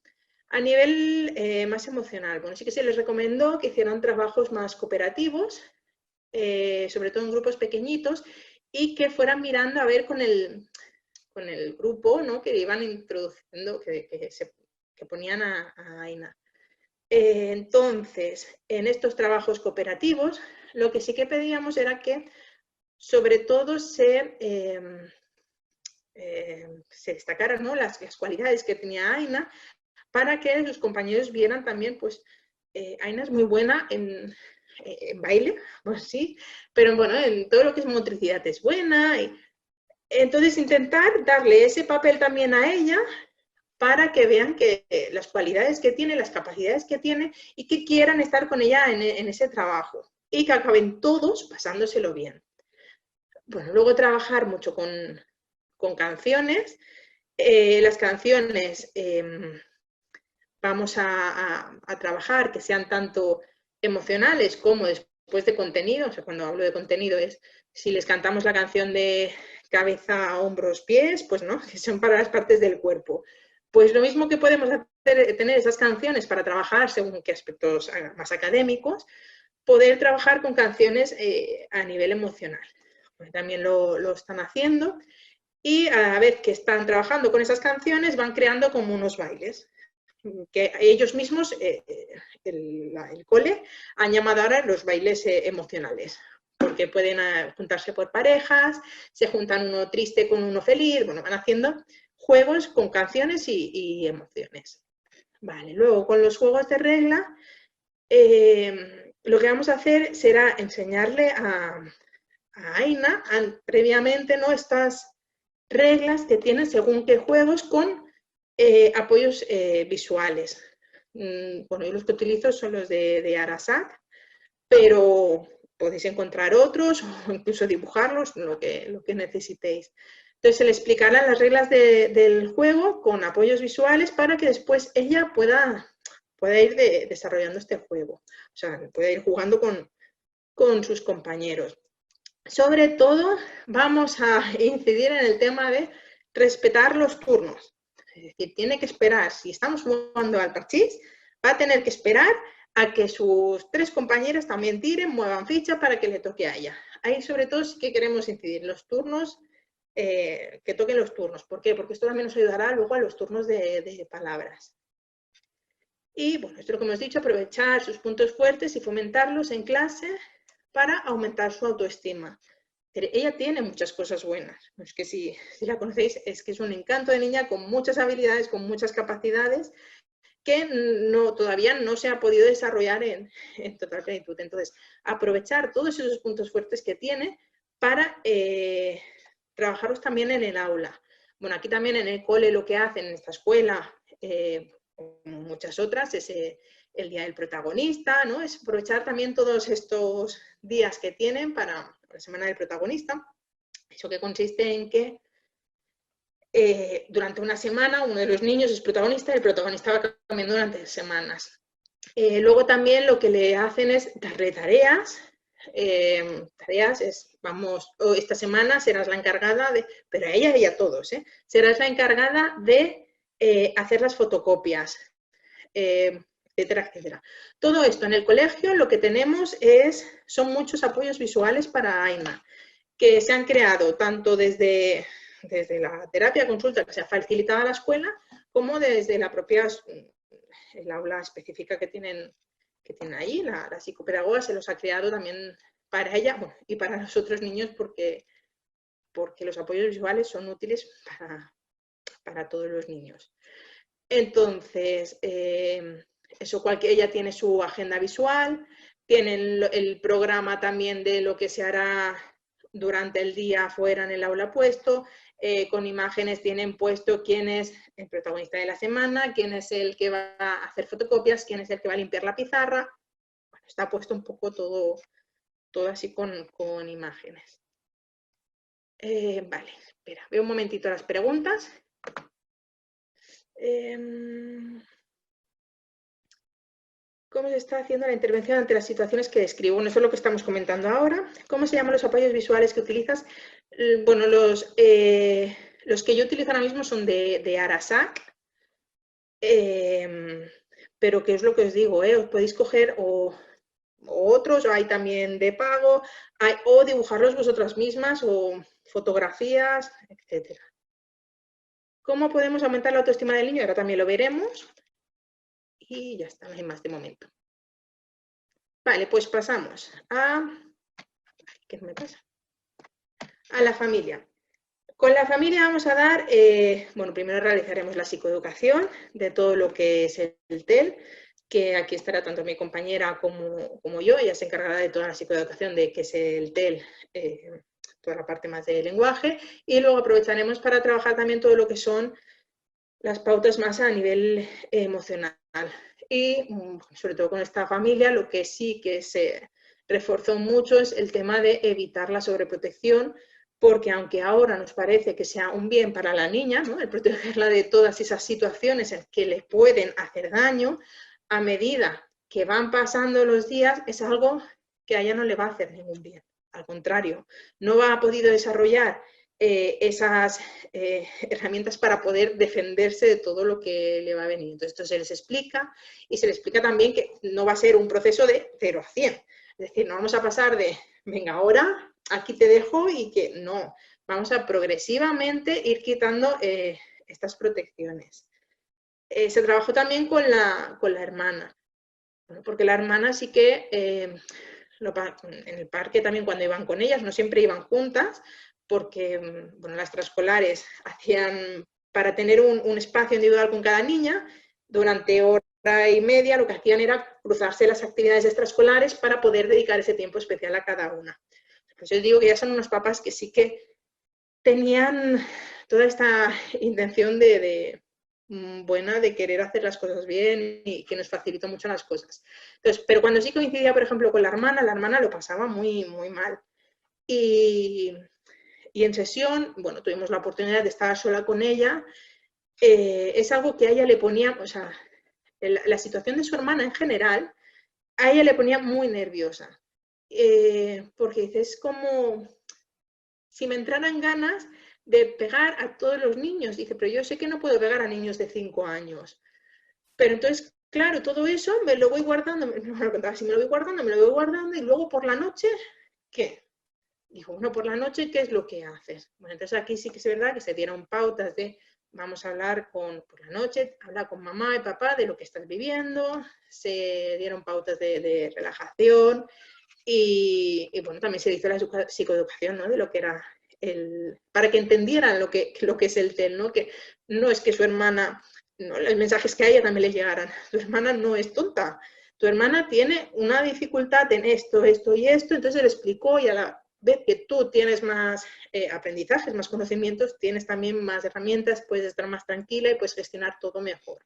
A nivel más emocional, bueno, sí que se les recomendó que hicieran trabajos más cooperativos, sobre todo en grupos pequeñitos, y que fueran mirando a ver con el grupo, ¿no?, que iban introduciendo, que ponían a Aina. Entonces, en estos trabajos cooperativos, lo que sí que pedíamos era que, sobre todo, se destacaran, ¿no?, las cualidades que tenía Aina, para que sus compañeros vieran también, pues, Aina es muy buena en baile, pues sí, pero bueno, en todo lo que es motricidad es buena, Entonces, intentar darle ese papel también a ella para que vean que las cualidades que tiene, las capacidades que tiene y que quieran estar con ella en ese trabajo y que acaben todos pasándoselo bien. Bueno, luego trabajar mucho con canciones. Las canciones vamos a trabajar que sean tanto emocionales como después de contenido. O sea, cuando hablo de contenido es si les cantamos la canción de cabeza, hombros, pies, pues no, que son para las partes del cuerpo. Pues lo mismo que podemos hacer, tener esas canciones para trabajar según qué aspectos más académicos, poder trabajar con canciones a nivel emocional. Pues también lo están haciendo y a la vez que están trabajando con esas canciones van creando como unos bailes que ellos mismos, el cole, han llamado ahora los bailes emocionales, porque pueden juntarse por parejas, se juntan uno triste con uno feliz, bueno, van haciendo juegos con canciones y emociones. Vale, luego con los juegos de regla, lo que vamos a hacer será enseñarle a Aina previamente, ¿no?, estas reglas que tienen según qué juegos con apoyos visuales. Bueno, yo los que utilizo son los de Arasac, pero podéis encontrar otros o incluso dibujarlos, lo que necesitéis. Entonces se le explicarán las reglas del juego con apoyos visuales para que después ella pueda ir desarrollando este juego. O sea, pueda ir jugando con sus compañeros. Sobre todo, vamos a incidir en el tema de respetar los turnos. Es decir, tiene que esperar, si estamos jugando al parchís, va a tener que esperar a que sus 3 compañeros también tiren, muevan ficha para que le toque a ella. Ahí sobre todo sí que queremos incidir, los turnos, que toquen los turnos. ¿Por qué? Porque esto también nos ayudará luego a los turnos de palabras. Y bueno, esto es lo que hemos dicho, aprovechar sus puntos fuertes y fomentarlos en clase para aumentar su autoestima. Ella tiene muchas cosas buenas. Es que si la conocéis, es que es un encanto de niña con muchas habilidades, con muchas capacidades que todavía no se ha podido desarrollar en total plenitud. Entonces, aprovechar todos esos puntos fuertes que tiene para trabajarlos también en el aula. Bueno, aquí también en el cole lo que hacen en esta escuela, como muchas otras, es el día del protagonista, ¿no? Es aprovechar también todos estos días que tienen para la semana del protagonista. Eso que consiste en que durante una semana uno de los niños es protagonista y el protagonista va cambiando durante semanas. Luego también lo que le hacen es darle tareas. Tareas es, vamos, esta semana serás la encargada de, pero a ella y a todos, serás la encargada de hacer las fotocopias, etcétera, etcétera. Todo esto en el colegio lo que tenemos son muchos apoyos visuales para Aina, que se han creado tanto desde la terapia consulta que se ha facilitado a la escuela, como desde la propia el aula específica que tienen ahí, la psicopedagoga se los ha creado también para ella, bueno, y para los otros niños porque los apoyos visuales son útiles para todos los niños. Entonces, ella tiene su agenda visual, tienen el programa también de lo que se hará durante el día fuera en el aula puesto, con imágenes tienen puesto quién es el protagonista de la semana, quién es el que va a hacer fotocopias, quién es el que va a limpiar la pizarra. Bueno, está puesto un poco todo así con imágenes. Vale, espera, veo un momentito las preguntas. ¿Cómo se está haciendo la intervención ante las situaciones que describo? Bueno, eso es lo que estamos comentando ahora. ¿Cómo se llaman los apoyos visuales que utilizas? Bueno, los que yo utilizo ahora mismo son de Arasac, pero ¿qué es lo que os digo? Os podéis coger o otros, o hay también de pago, o dibujarlos vosotras mismas, o fotografías, etc. ¿Cómo podemos aumentar la autoestima del niño? Ahora también lo veremos. Y ya está, no hay más de momento. Vale, pues pasamos ¿qué me pasa? A la familia. Con la familia vamos a dar, bueno, primero realizaremos la psicoeducación de todo lo que es el TEL, que aquí estará tanto mi compañera como yo, ella se encargará de toda la psicoeducación de qué es el TEL, toda la parte más de lenguaje, y luego aprovecharemos para trabajar también todo lo que son las pautas más a nivel emocional. Y sobre todo con esta familia, lo que sí que se reforzó mucho es el tema de evitar la sobreprotección, porque aunque ahora nos parece que sea un bien para la niña, ¿no?, el protegerla de todas esas situaciones en que le pueden hacer daño, a medida que van pasando los días es algo que a ella no le va a hacer ningún bien. Al contrario, no ha podido desarrollar esas herramientas para poder defenderse de todo lo que le va a venir. Entonces, esto se les explica, y se les explica también que no va a ser un proceso de 0 a 100. Es decir, no vamos a pasar de, venga, ahora aquí te dejo, y que no. Vamos a progresivamente ir quitando estas protecciones. Se trabajó también con la hermana, porque la hermana sí que, en el parque también cuando iban con ellas, no siempre iban juntas, porque bueno, las extraescolares hacían, para tener un espacio individual con cada niña, durante hora y media lo que hacían era cruzarse las actividades extraescolares para poder dedicar ese tiempo especial a cada una. Pues yo digo que ya son unos papás que sí que tenían toda esta intención buena de querer hacer las cosas bien, y que nos facilitó mucho las cosas. Entonces, pero cuando sí coincidía, por ejemplo, con la hermana lo pasaba muy, muy mal. Y en sesión, bueno, tuvimos la oportunidad de estar sola con ella. Es algo que a ella le ponía, o sea, la situación de su hermana en general, a ella le ponía muy nerviosa. Porque dices, es como si me entraran ganas de pegar a todos los niños. Dice, pero yo sé que no puedo pegar a niños de 5 años. Pero entonces, claro, todo eso me lo voy guardando, me lo voy guardando, y luego por la noche, ¿qué? Dijo, bueno, por la noche, ¿qué es lo que haces? Bueno, entonces aquí sí que es verdad que se dieron pautas de, vamos a hablar por la noche, habla con mamá y papá de lo que estás viviendo, se dieron pautas de relajación, y bueno, también se hizo la psicoeducación, ¿no?, de lo que era para que entendieran lo que es el TEL, ¿no?, que no es que su hermana, no, los mensajes que a ella también les llegaran, tu hermana no es tonta, tu hermana tiene una dificultad en esto, esto y esto. Entonces le explicó, y a la vez que tú tienes más aprendizajes, más conocimientos, tienes también más herramientas, puedes estar más tranquila y puedes gestionar todo mejor.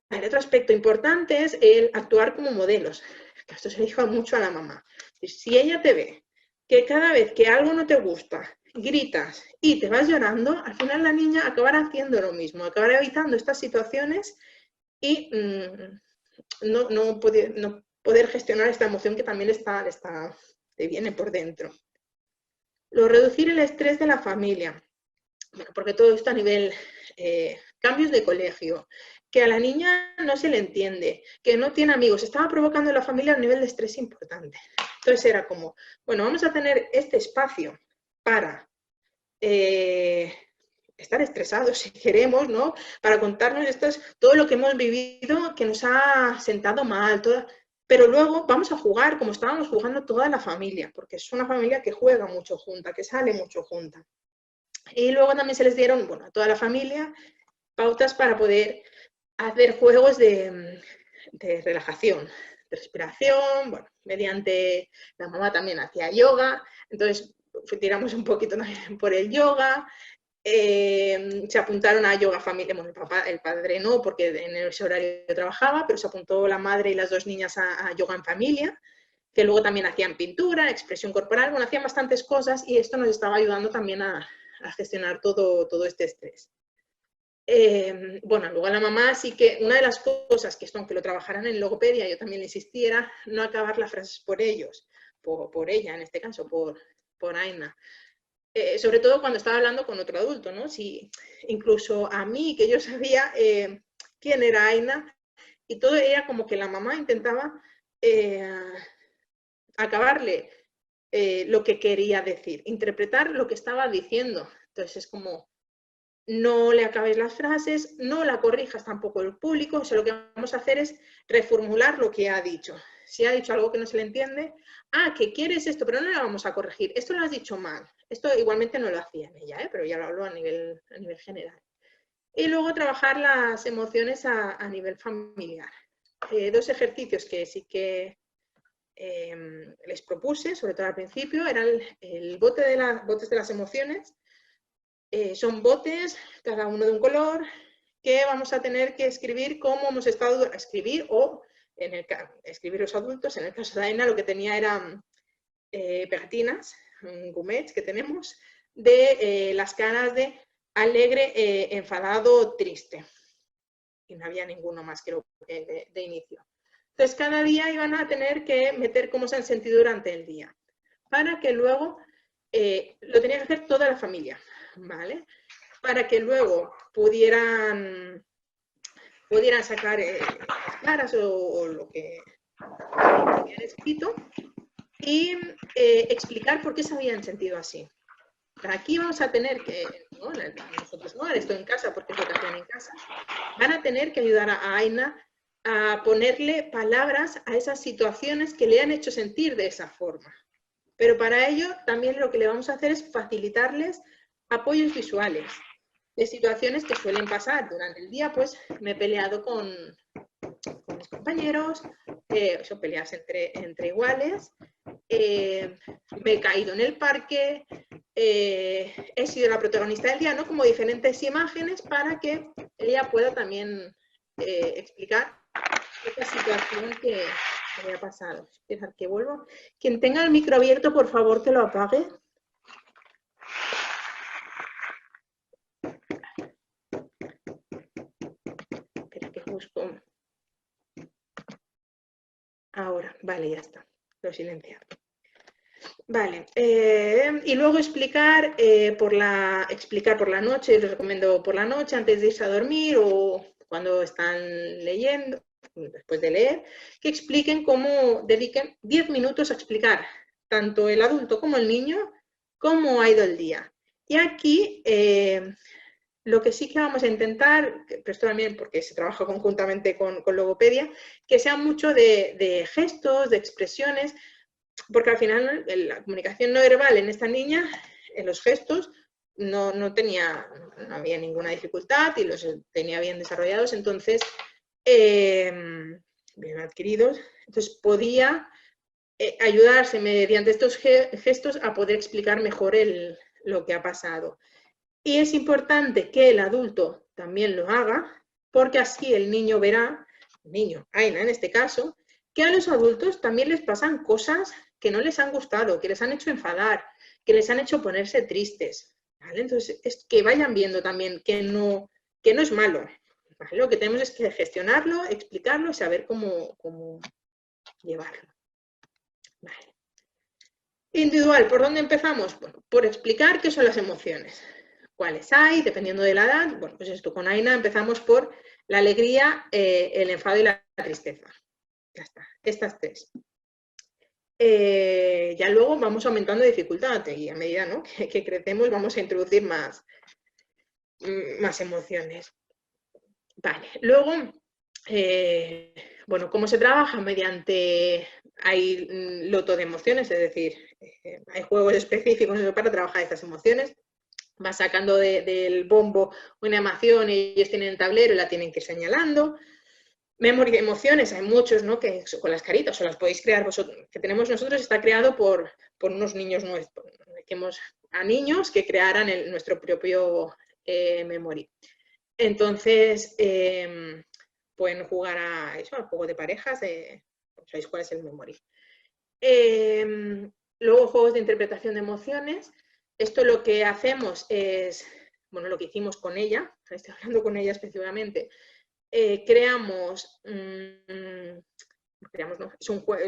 Vale, otro aspecto importante es el actuar como modelos. Esto se le dijo mucho a la mamá. Si ella te ve que cada vez que algo no te gusta, gritas y te vas llorando, al final la niña acabará haciendo lo mismo, acabará evitando estas situaciones y no poder gestionar esta emoción que también te viene por dentro. Reducir el estrés de la familia. Bueno, porque todo esto a nivel cambios de colegio, que a la niña no se le entiende, que no tiene amigos, estaba provocando en la familia un nivel de estrés importante. Entonces era como, bueno, vamos a tener este espacio para estar estresados si queremos, ¿no?, para contarnos todo lo que hemos vivido, que nos ha sentado mal, pero luego vamos a jugar como estábamos jugando toda la familia, porque es una familia que juega mucho junta, que sale mucho junta. Y luego también se les dieron, bueno, a toda la familia, pautas para poder hacer juegos de relajación, de respiración. Bueno, mediante la mamá también hacía yoga, entonces tiramos un poquito también por el yoga. Se apuntaron a yoga familia, bueno, el padre no, porque en ese horario trabajaba, pero se apuntó la madre y las 2 niñas a yoga en familia, que luego también hacían pintura, expresión corporal, bueno, hacían bastantes cosas, y esto nos estaba ayudando también a gestionar todo este estrés. Bueno, luego a la mamá sí que una de las cosas que esto, aunque lo trabajaran en logopedia, yo también le insistiera, no acabar las frases por ellos, por ella en este caso, por Aina. Sobre todo cuando estaba hablando con otro adulto, ¿no? Si, incluso a mí, que yo sabía quién era Aina, y todo era como que la mamá intentaba acabarle lo que quería decir, interpretar lo que estaba diciendo. Entonces es como, no le acabes las frases, no la corrijas tampoco el público, o sea, lo que vamos a hacer es reformular lo que ha dicho. Si ha dicho algo que no se le entiende, que quieres esto, pero no la vamos a corregir, esto lo has dicho mal. Esto igualmente no lo hacía ella, pero ya lo hablo a nivel general. Y luego trabajar las emociones a nivel familiar. 2 ejercicios que sí que les propuse, sobre todo al principio, era el botes de las emociones. Son botes, cada uno de un color, que vamos a tener que escribir cómo hemos estado a escribir, o escribir los adultos. En el caso de Aina lo que tenía eran pegatinas, gumets que tenemos, de las caras de alegre, enfadado, triste. Y no había ninguno más que de inicio. Entonces cada día iban a tener que meter cómo se han sentido durante el día, para que luego lo tenía que hacer toda la familia, ¿vale? Para que luego pudieran sacar las caras o lo que habían escrito y explicar por qué se habían sentido así. Aquí vamos a tener que, ¿no? Nosotros no, esto en casa porque es lo que hacen en casa, van a tener que ayudar a Aina a ponerle palabras a esas situaciones que le han hecho sentir de esa forma. Pero para ello también lo que le vamos a hacer es facilitarles apoyos visuales de situaciones que suelen pasar durante el día. Pues me he peleado con mis compañeros, son peleas entre iguales, me he caído en el parque, he sido la protagonista del día, ¿no? Como diferentes imágenes para que ella pueda también explicar esta situación que había pasado. Esperad que vuelvo. Quien tenga el micro abierto, por favor, que lo apague. Espera que busco. Ahora, vale, ya está. Lo he silenciado. Vale, y luego explicar por la noche, les recomiendo por la noche antes de irse a dormir o cuando están leyendo, después de leer, que expliquen cómo, dediquen 10 minutos a explicar, tanto el adulto como el niño, cómo ha ido el día. Y aquí lo que sí que vamos a intentar, pero esto también porque se trabaja conjuntamente con logopedia, que sea mucho de gestos, de expresiones, porque al final la comunicación no verbal en esta niña, en los gestos, no había ninguna dificultad y los tenía bien desarrollados, entonces, bien adquiridos, entonces podía ayudarse mediante estos gestos a poder explicar mejor lo que ha pasado. Y es importante que el adulto también lo haga, porque así el niño verá, el niño, Aina en este caso, que a los adultos también les pasan cosas que no les han gustado, que les han hecho enfadar, que les han hecho ponerse tristes, ¿vale? Entonces, es que vayan viendo también que no es malo, ¿vale? Lo que tenemos es que gestionarlo, explicarlo y saber cómo llevarlo. Vale. Individual, ¿por dónde empezamos? Bueno, por explicar qué son las emociones. ¿Cuáles hay? Dependiendo de la edad. Bueno, pues esto con Aina empezamos por la alegría, el enfado y la tristeza. Ya está, estas tres. Ya luego vamos aumentando dificultad y a medida, ¿no?, que crecemos vamos a introducir más emociones. Vale, luego, bueno, ¿cómo se trabaja? Hay loto de emociones, es decir, hay juegos específicos para trabajar estas emociones. Vas sacando del bombo una emoción y ellos tienen el tablero y la tienen que ir señalando. Memoria de emociones, hay muchos, ¿no?, que con las caritas, o las podéis crear vosotros, que tenemos nosotros, está creado por unos niños nuestros, a niños que crearan nuestro propio memory. Entonces, pueden jugar al juego de parejas, ¿sabéis cuál es el memory? Luego, juegos de interpretación de emociones. Esto lo que hacemos es, bueno, lo que hicimos con ella, estoy hablando con ella específicamente, creamos, no, es un juego,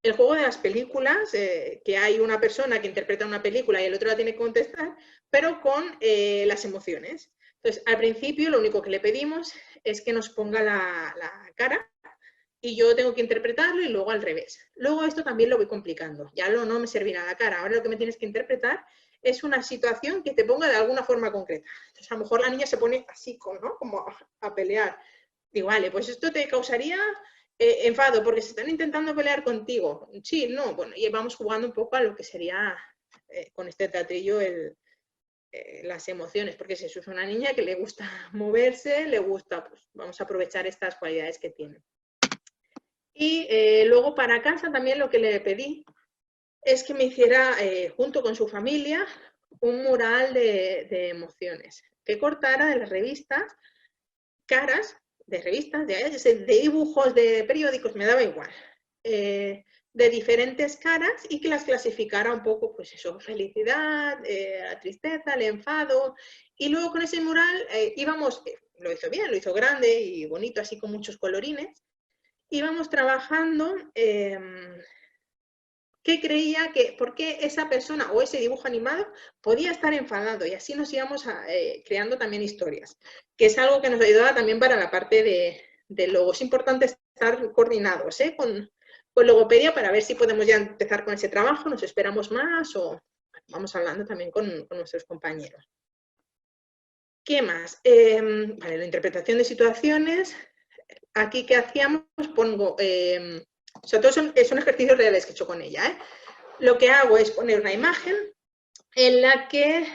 el juego de las películas, que hay una persona que interpreta una película y el otro la tiene que contestar, pero con las emociones. Entonces, al principio lo único que le pedimos es que nos ponga la cara y yo tengo que interpretarlo y luego al revés. Luego esto también lo voy complicando, ya no me servirá la cara, ahora lo que me tienes que interpretar es una situación que te ponga de alguna forma concreta. Entonces, a lo mejor la niña se pone así, ¿no?, como a pelear. Digo, vale, pues esto te causaría enfado porque se están intentando pelear contigo. Sí, no, bueno, y vamos jugando un poco a lo que sería con este teatrillo las emociones, porque si eso es una niña que le gusta moverse, le gusta, pues vamos a aprovechar estas cualidades que tiene. Y luego para casa también lo que le pedí es que me hiciera, junto con su familia, un mural de emociones, que cortara de las revistas caras, de revistas, de dibujos, de periódicos, me daba igual, de diferentes caras y que las clasificara un poco, pues eso, felicidad, la tristeza, el enfado, y luego con ese mural íbamos, lo hizo bien, lo hizo grande y bonito, así con muchos colorines, íbamos trabajando qué creía que, por qué esa persona o ese dibujo animado podía estar enfadado, y así nos íbamos creando también historias, que es algo que nos ayudaba también para la parte de luego. Es importante estar coordinados con logopedia para ver si podemos ya empezar con ese trabajo, nos esperamos más o vamos hablando también con nuestros compañeros. ¿Qué más? Vale, la interpretación de situaciones. Aquí, ¿qué hacíamos? Pongo, o sea, todos son ejercicios reales que he hecho con ella, ¿eh? Lo que hago es poner una imagen en la que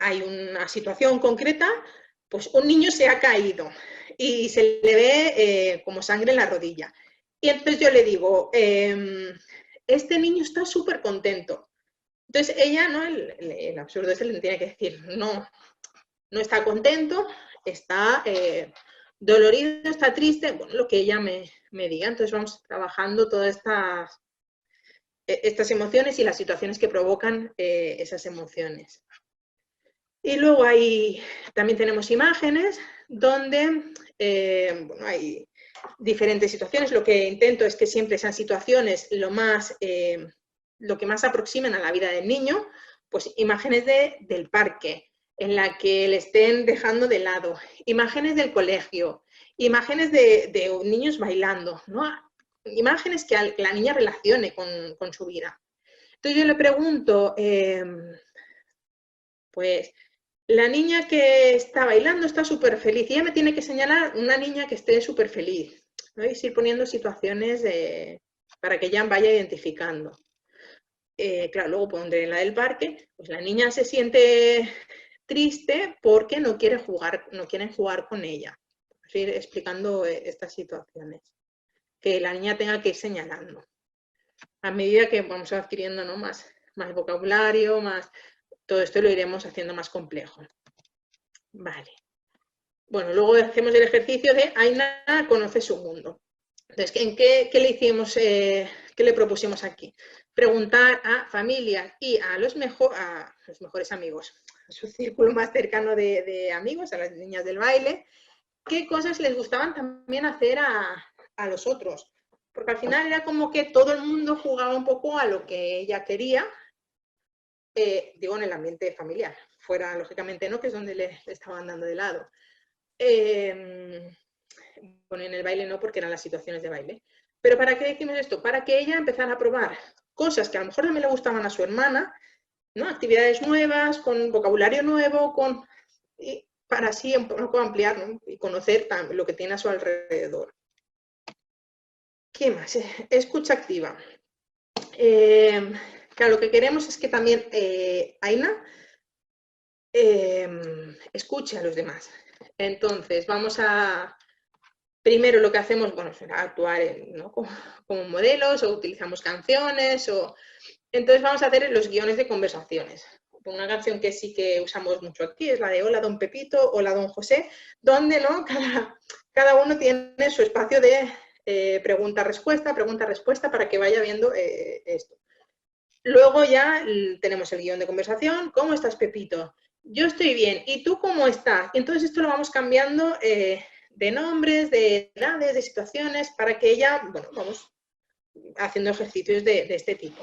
hay una situación concreta, pues un niño se ha caído y se le ve como sangre en la rodilla. Y entonces yo le digo, este niño está súper contento. Entonces ella, ¿no? El absurdo es le tiene que decir, no está contento, está dolorido, está triste, bueno, lo que ella me diga. Entonces vamos trabajando todas estas emociones y las situaciones que provocan esas emociones. Y luego también tenemos imágenes donde bueno, hay diferentes situaciones. Lo que intento es que siempre sean situaciones lo que más aproximen a la vida del niño, pues imágenes del parque, en la que le estén dejando de lado, imágenes del colegio, imágenes de niños bailando, ¿no? Imágenes que la niña relacione con su vida. Entonces yo le pregunto, pues la niña que está bailando está súper feliz y ella me tiene que señalar una niña que esté súper feliz, ¿no? Y ir poniendo situaciones para que ella vaya identificando. Claro, luego pondré la del parque, pues la niña se siente triste porque no quieren jugar con ella. Ir explicando estas situaciones, que la niña tenga que ir señalando. A medida que vamos adquiriendo, ¿no? más vocabulario, todo esto lo iremos haciendo más complejo. Vale. Bueno, luego hacemos el ejercicio de Aina conoce su mundo. Entonces, ¿qué le hicimos, qué le propusimos aquí? Preguntar a familia y a los mejores amigos, a su círculo más cercano de amigos, a las niñas del baile, qué cosas les gustaban también hacer a los otros. Porque al final era como que todo el mundo jugaba un poco a lo que ella quería, digo, en el ambiente familiar. Fuera, lógicamente, no, que es donde le estaban dando de lado. Bueno, en el baile no, porque eran las situaciones de baile. Pero ¿para qué decimos esto? Para que ella empezara a probar cosas que a lo mejor también le gustaban a su hermana, ¿no? Actividades nuevas, con vocabulario nuevo, y para así un poco ampliar, ¿no? Y conocer lo que tiene a su alrededor. ¿Qué más? Escucha activa. Claro, lo que queremos es que también Aina escuche a los demás. Entonces, primero lo que hacemos, bueno, es actuar ¿no? como modelos, o utilizamos canciones, entonces vamos a hacer los guiones de conversaciones. Una canción que sí que usamos mucho aquí es la de Hola Don Pepito, Hola Don José, donde ¿no? cada uno tiene su espacio de pregunta-respuesta, para que vaya viendo esto. Luego ya tenemos el guión de conversación. ¿Cómo estás, Pepito? Yo estoy bien. ¿Y tú cómo estás? Y entonces esto lo vamos cambiando de nombres, de edades, de situaciones, para que ella, bueno, vamos haciendo ejercicios de este tipo.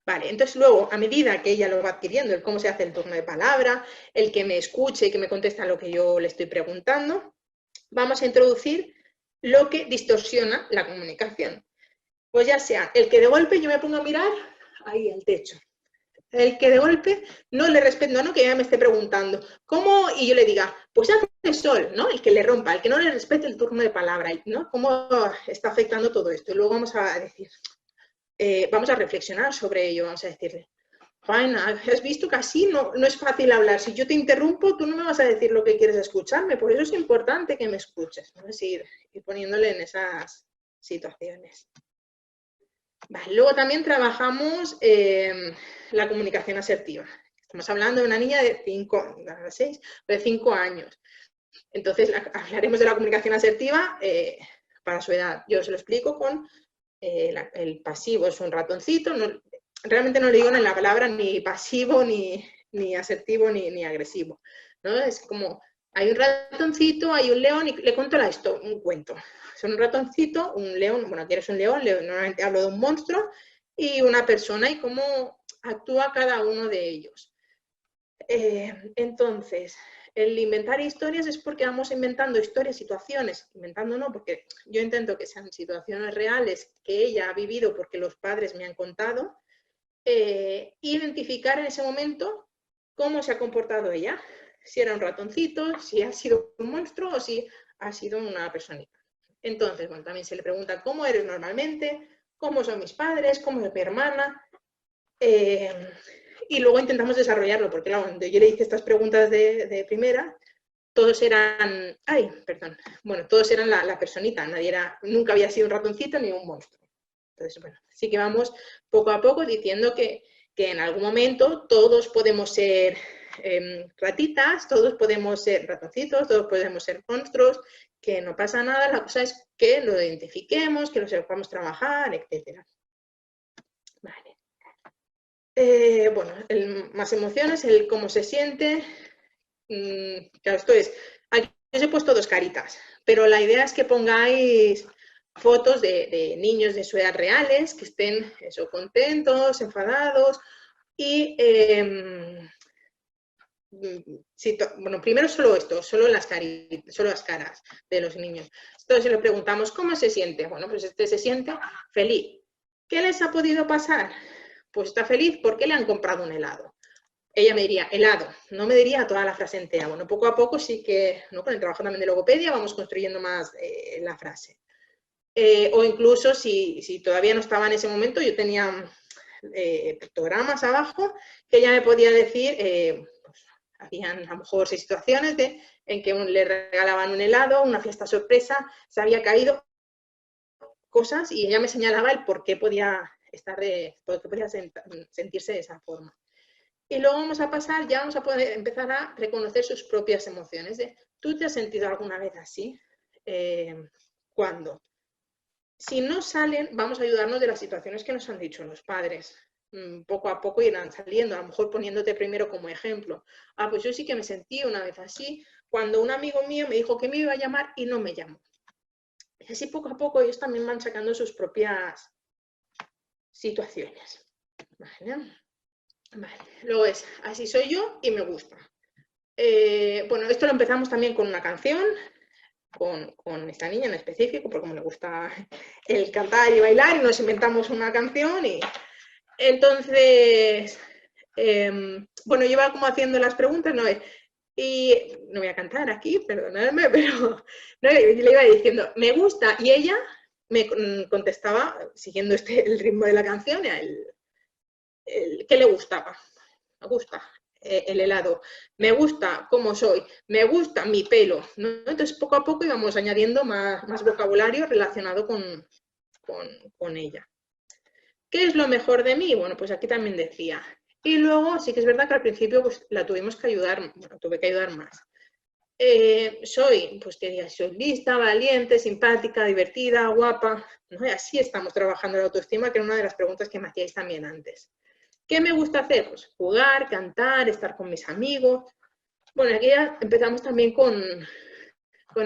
Vale, entonces luego, a medida que ella lo va adquiriendo, el cómo se hace el turno de palabra, el que me escuche y que me contesta lo que yo le estoy preguntando, vamos a introducir lo que distorsiona la comunicación. Pues ya sea el que de golpe yo me pongo a mirar ahí al techo. El que de golpe no le respeto, no que ella me esté preguntando, ¿cómo? Y yo le diga, pues hace sol, ¿no? El que le rompa, el que no le respete el turno de palabra, ¿no? ¿Cómo está afectando todo esto? Y luego vamos a decir, vamos a reflexionar sobre ello, vamos a decirle, Juana, has visto que así no es fácil hablar. Si yo te interrumpo, tú no me vas a decir lo que quieres escucharme. Por eso es importante que me escuches. ¿No? Es ir poniéndole en esas situaciones. Vale, luego también trabajamos la comunicación asertiva. Estamos hablando de una niña de 5 años. Entonces, hablaremos de la comunicación asertiva para su edad. Yo se lo explico con el pasivo, es un ratoncito. Realmente no le digo en la palabra ni pasivo, ni asertivo, ni agresivo. ¿No? Es como, hay un ratoncito, hay un león y le cuento un cuento. Son un ratoncito, un león, bueno, aquí eres un león, normalmente hablo de un monstruo, y una persona y cómo actúa cada uno de ellos. Entonces, el inventar historias es porque vamos inventando historias, situaciones, inventando no, porque yo intento que sean situaciones reales que ella ha vivido porque los padres me han contado, identificar en ese momento cómo se ha comportado ella, si era un ratoncito, si ha sido un monstruo o si ha sido una personita. Entonces, bueno, también se le pregunta cómo eres normalmente, cómo son mis padres, cómo es mi hermana, y luego intentamos desarrollarlo, porque claro, cuando yo le hice estas preguntas de primera, todos eran, todos eran la personita, nunca había sido un ratoncito ni un monstruo. Entonces, bueno, sí que vamos poco a poco diciendo que en algún momento todos podemos ser ratitas, todos podemos ser ratoncitos, todos podemos ser monstruos, que no pasa nada, la cosa es que lo identifiquemos, que lo sepamos trabajar, etc. Vale. Bueno, más emociones, el cómo se siente. Claro, esto es, aquí os he puesto 2 caritas, pero la idea es que pongáis fotos de niños de su edad reales, que estén contentos, enfadados y bueno, primero solo esto, solo las caras de los niños. Entonces, si le preguntamos cómo se siente, bueno, pues se siente feliz. ¿Qué les ha podido pasar? Pues está feliz porque le han comprado un helado. Ella me diría helado, no me diría toda la frase entera. Bueno, poco a poco sí que, ¿no? Con el trabajo también de logopedia vamos construyendo más la frase. O incluso si todavía no estaba en ese momento, yo tenía pictogramas abajo que ella me podía decir, pues, habían a lo mejor 6 situaciones en que le regalaban un helado, una fiesta sorpresa, se había caído cosas y ella me señalaba el por qué podía sentirse de esa forma. Y luego vamos a pasar, ya vamos a poder empezar a reconocer sus propias emociones. ¿Tú te has sentido alguna vez así? ¿Cuándo? Si no salen, vamos a ayudarnos de las situaciones que nos han dicho los padres. Poco a poco irán saliendo, a lo mejor poniéndote primero como ejemplo. Pues yo sí que me sentí una vez así, cuando un amigo mío me dijo que me iba a llamar y no me llamó. Y así poco a poco ellos también van sacando sus propias situaciones. ¿Vale? Vale. Luego es, así soy yo y me gusta. Bueno, esto lo empezamos también con una canción, con esta niña en específico, porque como le gusta el cantar y bailar, y nos inventamos una canción y entonces, bueno, yo iba como haciendo las preguntas, ¿no? Y no voy a cantar aquí, perdonadme, pero no, le iba diciendo, me gusta, y ella me contestaba, siguiendo el ritmo de la canción, ¿qué le gustaba? Me gusta el helado, me gusta cómo soy, me gusta mi pelo, ¿no? Entonces poco a poco íbamos añadiendo más vocabulario relacionado con ella. ¿Qué es lo mejor de mí? Bueno, pues aquí también decía. Y luego sí que es verdad que al principio pues, la tuvimos que ayudar, bueno, tuve que ayudar más. Pues que diga, soy lista, valiente, simpática, divertida, guapa, ¿no? Y así estamos trabajando la autoestima, que era una de las preguntas que me hacíais también antes. ¿Qué me gusta hacer? Pues jugar, cantar, estar con mis amigos. Bueno, aquí ya empezamos también con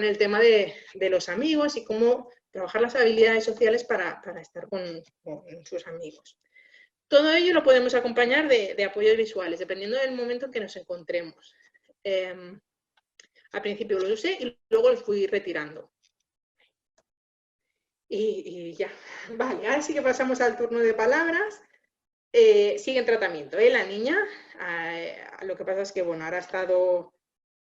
el tema de los amigos y cómo trabajar las habilidades sociales para estar con sus amigos. Todo ello lo podemos acompañar de apoyos visuales, dependiendo del momento en que nos encontremos. Al principio los usé y luego los fui retirando. Y ya. Vale, ahora sí que pasamos al turno de palabras. Sigue en tratamiento, la niña. Lo que pasa es que, bueno, ahora ha estado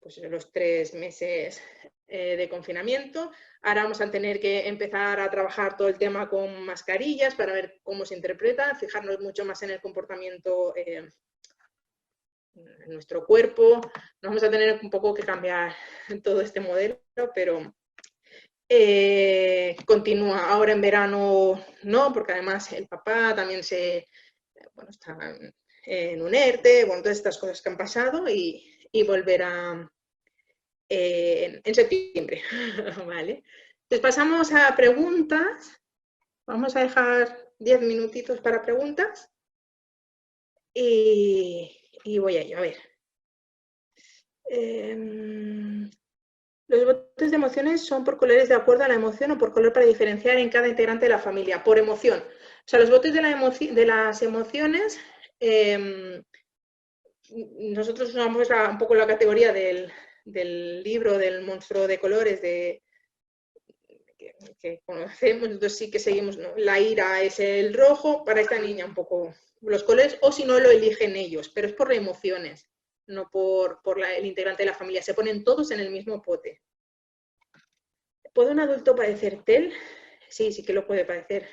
pues, los 3 meses de confinamiento. Ahora vamos a tener que empezar a trabajar todo el tema con mascarillas para ver cómo se interpreta, fijarnos mucho más en el comportamiento en nuestro cuerpo. Nos vamos a tener un poco que cambiar todo este modelo, pero continúa. Ahora en verano no, porque además el papá también está en un ERTE, bueno, todas estas cosas que han pasado y volverá en septiembre. ¿Vale? Entonces pasamos a preguntas. Vamos a dejar 10 minutitos para preguntas y voy a ello. A ver. Los botes de emociones son por colores de acuerdo a la emoción o por color para diferenciar en cada integrante de la familia. Por emoción. O sea, los botes de las emociones, nosotros usamos un poco la categoría del libro del monstruo de colores que conocemos, entonces sí que seguimos, ¿no? La ira es el rojo, para esta niña un poco los colores, o si no lo eligen ellos, pero es por emociones, no por el integrante de la familia, se ponen todos en el mismo pote. ¿Puede un adulto padecer TEL? Sí, sí que lo puede padecer.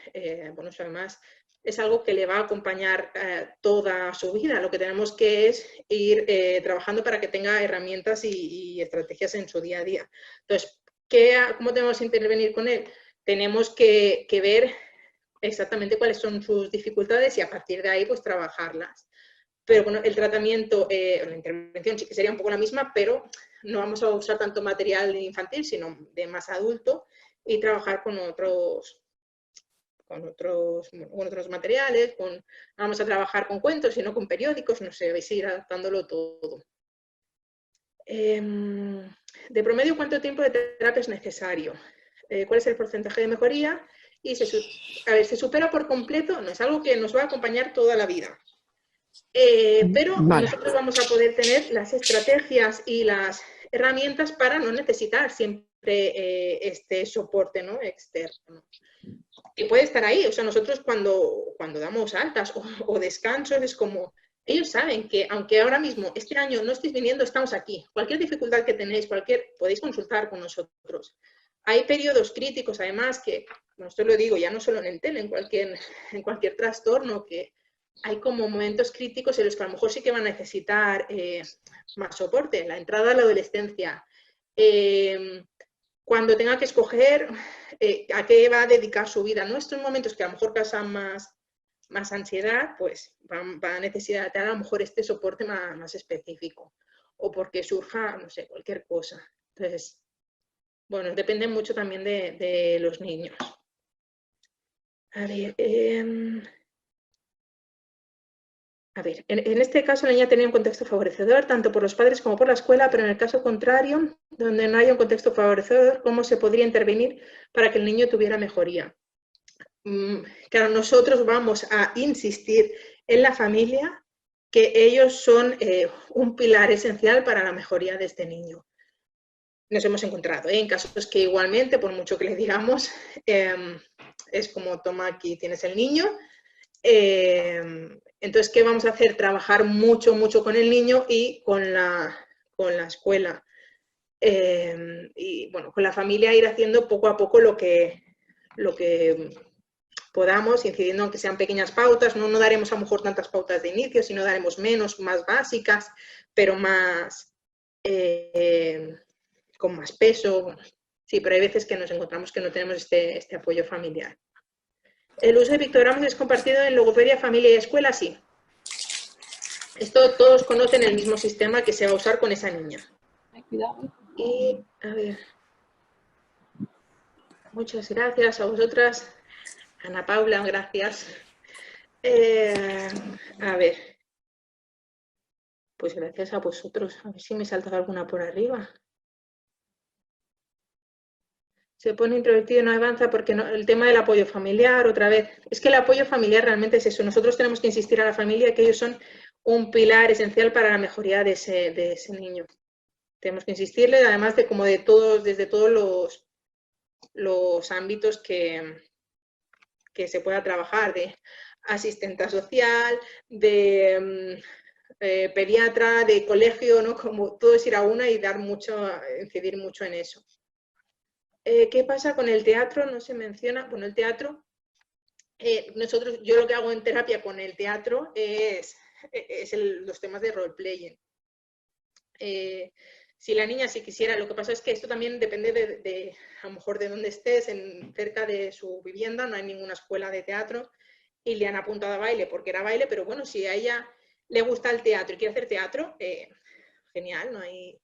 Bueno, eso además es algo que le va a acompañar toda su vida. Lo que tenemos que es ir trabajando para que tenga herramientas y estrategias en su día a día. Entonces, ¿cómo tenemos que intervenir con él? Tenemos que ver exactamente cuáles son sus dificultades y a partir de ahí pues trabajarlas. Pero bueno, el tratamiento, la intervención sí que sería un poco la misma, pero no vamos a usar tanto material infantil, sino de más adulto y trabajar con otros materiales, vamos a trabajar con cuentos y no con periódicos, no sé, vais a ir adaptándolo todo. De promedio, ¿cuánto tiempo de terapia es necesario? ¿Cuál es el porcentaje de mejoría? Y se supera por completo, no es algo que nos va a acompañar toda la vida. Pero Vale. nosotros vamos a poder tener las estrategias y las herramientas para no necesitar siempre este soporte, ¿no?, externo. Que puede estar ahí, o sea, nosotros cuando damos altas o descansos es como, ellos saben que aunque ahora mismo, este año no estéis viniendo, estamos aquí. Cualquier dificultad que tenéis, podéis consultar con nosotros. Hay periodos críticos, además, que, bueno, esto lo digo ya no solo en el TEL, en cualquier trastorno, que hay como momentos críticos en los que a lo mejor sí que van a necesitar más soporte. La entrada a la adolescencia, cuando tenga que escoger a qué va a dedicar su vida. ¿No? Estos momentos que a lo mejor causan más ansiedad, pues van a necesitar a lo mejor este soporte más específico. O porque surja, no sé, cualquier cosa. Entonces, bueno, depende mucho también de los niños. A ver, en este caso la niña tenía un contexto favorecedor, tanto por los padres como por la escuela, pero en el caso contrario, donde no haya un contexto favorecedor, ¿cómo se podría intervenir para que el niño tuviera mejoría? Claro, nosotros vamos a insistir en la familia que ellos son un pilar esencial para la mejoría de este niño. Nos hemos encontrado en casos que igualmente, por mucho que le digamos, es como, toma, aquí tienes el niño. Entonces, ¿qué vamos a hacer? Trabajar mucho con el niño y con la escuela. Y bueno, con la familia ir haciendo poco a poco lo que podamos, incidiendo aunque sean pequeñas pautas. No daremos a lo mejor tantas pautas de inicio, sino daremos menos, más básicas, pero más con más peso. Sí, pero hay veces que nos encontramos que no tenemos este apoyo familiar. ¿El uso de pictogramas es compartido en logopedia, familia y escuela? Sí. Esto todos conocen el mismo sistema que se va a usar con esa niña. Y, a ver, muchas gracias a vosotras. Ana Paula, gracias. A ver, pues gracias a vosotros. A ver si me salta alguna por arriba. Se pone introvertido y no avanza porque no, el tema del apoyo familiar, otra vez. Es que el apoyo familiar realmente es eso. Nosotros tenemos que insistir a la familia que ellos son un pilar esencial para la mejoría de ese niño. Tenemos que insistirle, además desde todos los ámbitos que se pueda trabajar, de asistenta social, de pediatra, de colegio, ¿no? Como todo es ir a una y incidir mucho en eso. ¿Qué pasa con el teatro? No se menciona. Bueno, el teatro, yo lo que hago en terapia con el teatro es los temas de role-playing. Si la niña si quisiera, lo que pasa es que esto también depende de a lo mejor de dónde estés, cerca de su vivienda no hay ninguna escuela de teatro y le han apuntado a baile porque era baile, pero bueno, si a ella le gusta el teatro y quiere hacer teatro, genial, no hay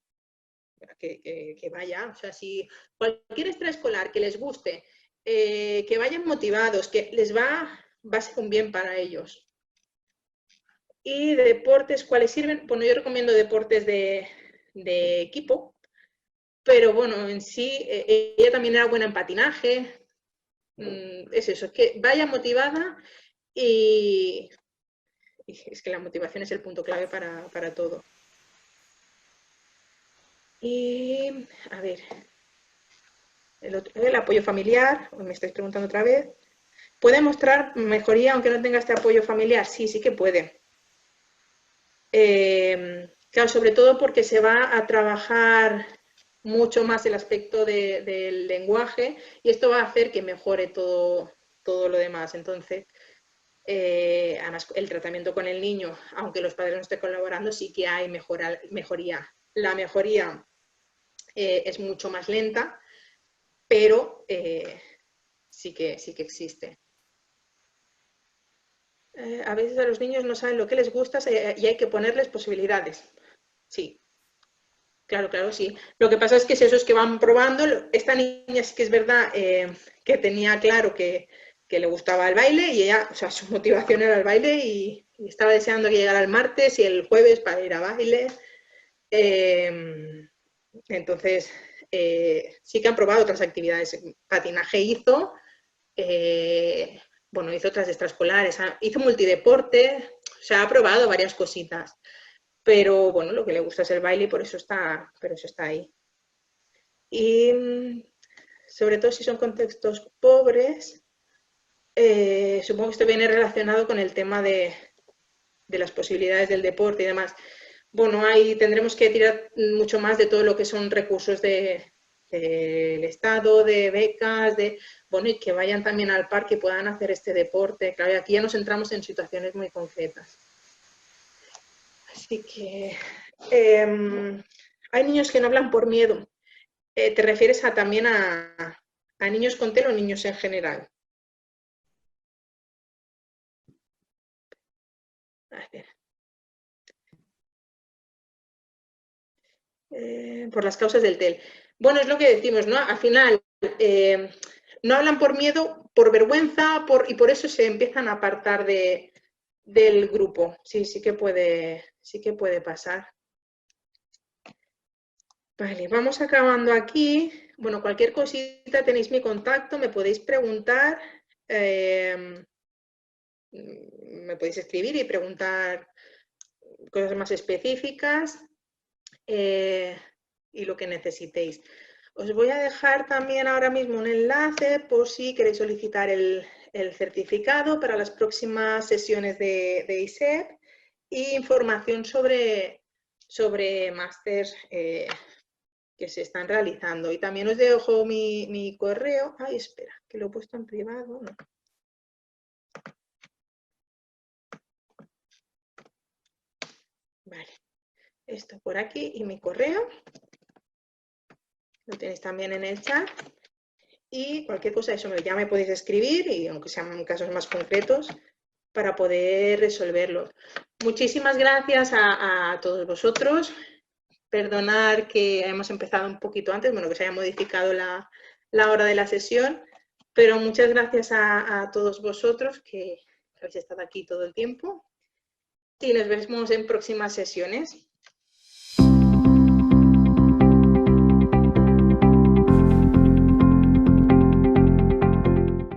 que vaya. O sea, si cualquier extraescolar que les guste, que vayan motivados, que les va a ser un bien para ellos. Y de deportes, ¿cuáles sirven? Bueno, yo recomiendo deportes de equipo, pero bueno, en sí, ella también era buena en patinaje. Es eso, es que vaya motivada y es que la motivación es el punto clave para todo. Y, a ver, el apoyo familiar, me estáis preguntando otra vez. ¿Puede mostrar mejoría aunque no tenga este apoyo familiar? Sí, sí que puede. Claro, sobre todo porque se va a trabajar mucho más el aspecto del lenguaje y esto va a hacer que mejore todo lo demás. Entonces, además, el tratamiento con el niño, aunque los padres no estén colaborando, sí que hay mejoría. La mejoría es mucho más lenta, pero sí que existe. A veces a los niños no saben lo que les gusta y hay que ponerles posibilidades. Sí, claro, sí. Lo que pasa es que esos que van probando, esta niña sí que es verdad que tenía claro que le gustaba el baile y ella, o sea, su motivación era el baile y estaba deseando que llegara el martes y el jueves para ir a baile. Entonces, sí que han probado otras actividades. Patinaje hizo, bueno, hizo otras extraescolares, hizo multideporte, o sea, ha probado varias cositas. Pero bueno, lo que le gusta es el baile y por eso está ahí. Y sobre todo si son contextos pobres, supongo que esto viene relacionado con el tema de las posibilidades del deporte y demás. Bueno, ahí tendremos que tirar mucho más de todo lo que son recursos del Estado, de becas, bueno, y que vayan también al parque y puedan hacer este deporte. Claro, y aquí ya nos entramos en situaciones muy concretas. Así que hay niños que no hablan por miedo. ¿Te refieres también a niños con TEA o niños en general? Por las causas del TEL. Bueno, es lo que decimos, ¿no? Al final, no hablan por miedo, por vergüenza, y por eso se empiezan a apartar del grupo. Sí que puede pasar. Vale, vamos acabando aquí. Bueno, cualquier cosita tenéis mi contacto, me podéis preguntar, me podéis escribir y preguntar cosas más específicas y lo que necesitéis. Os voy a dejar también ahora mismo un enlace por si queréis solicitar el certificado para las próximas sesiones de ISEP e información sobre másters que se están realizando. Y también os dejo mi correo. Ay, espera, que lo he puesto en privado. No. Vale, esto por aquí y mi correo. Lo tenéis también en el chat. Y cualquier cosa, eso ya me podéis escribir, y aunque sean casos más concretos, para poder resolverlos. Muchísimas gracias a todos vosotros. Perdonar que hemos empezado un poquito antes, bueno, que se haya modificado la hora de la sesión, pero muchas gracias a todos vosotros que habéis estado aquí todo el tiempo y nos vemos en próximas sesiones.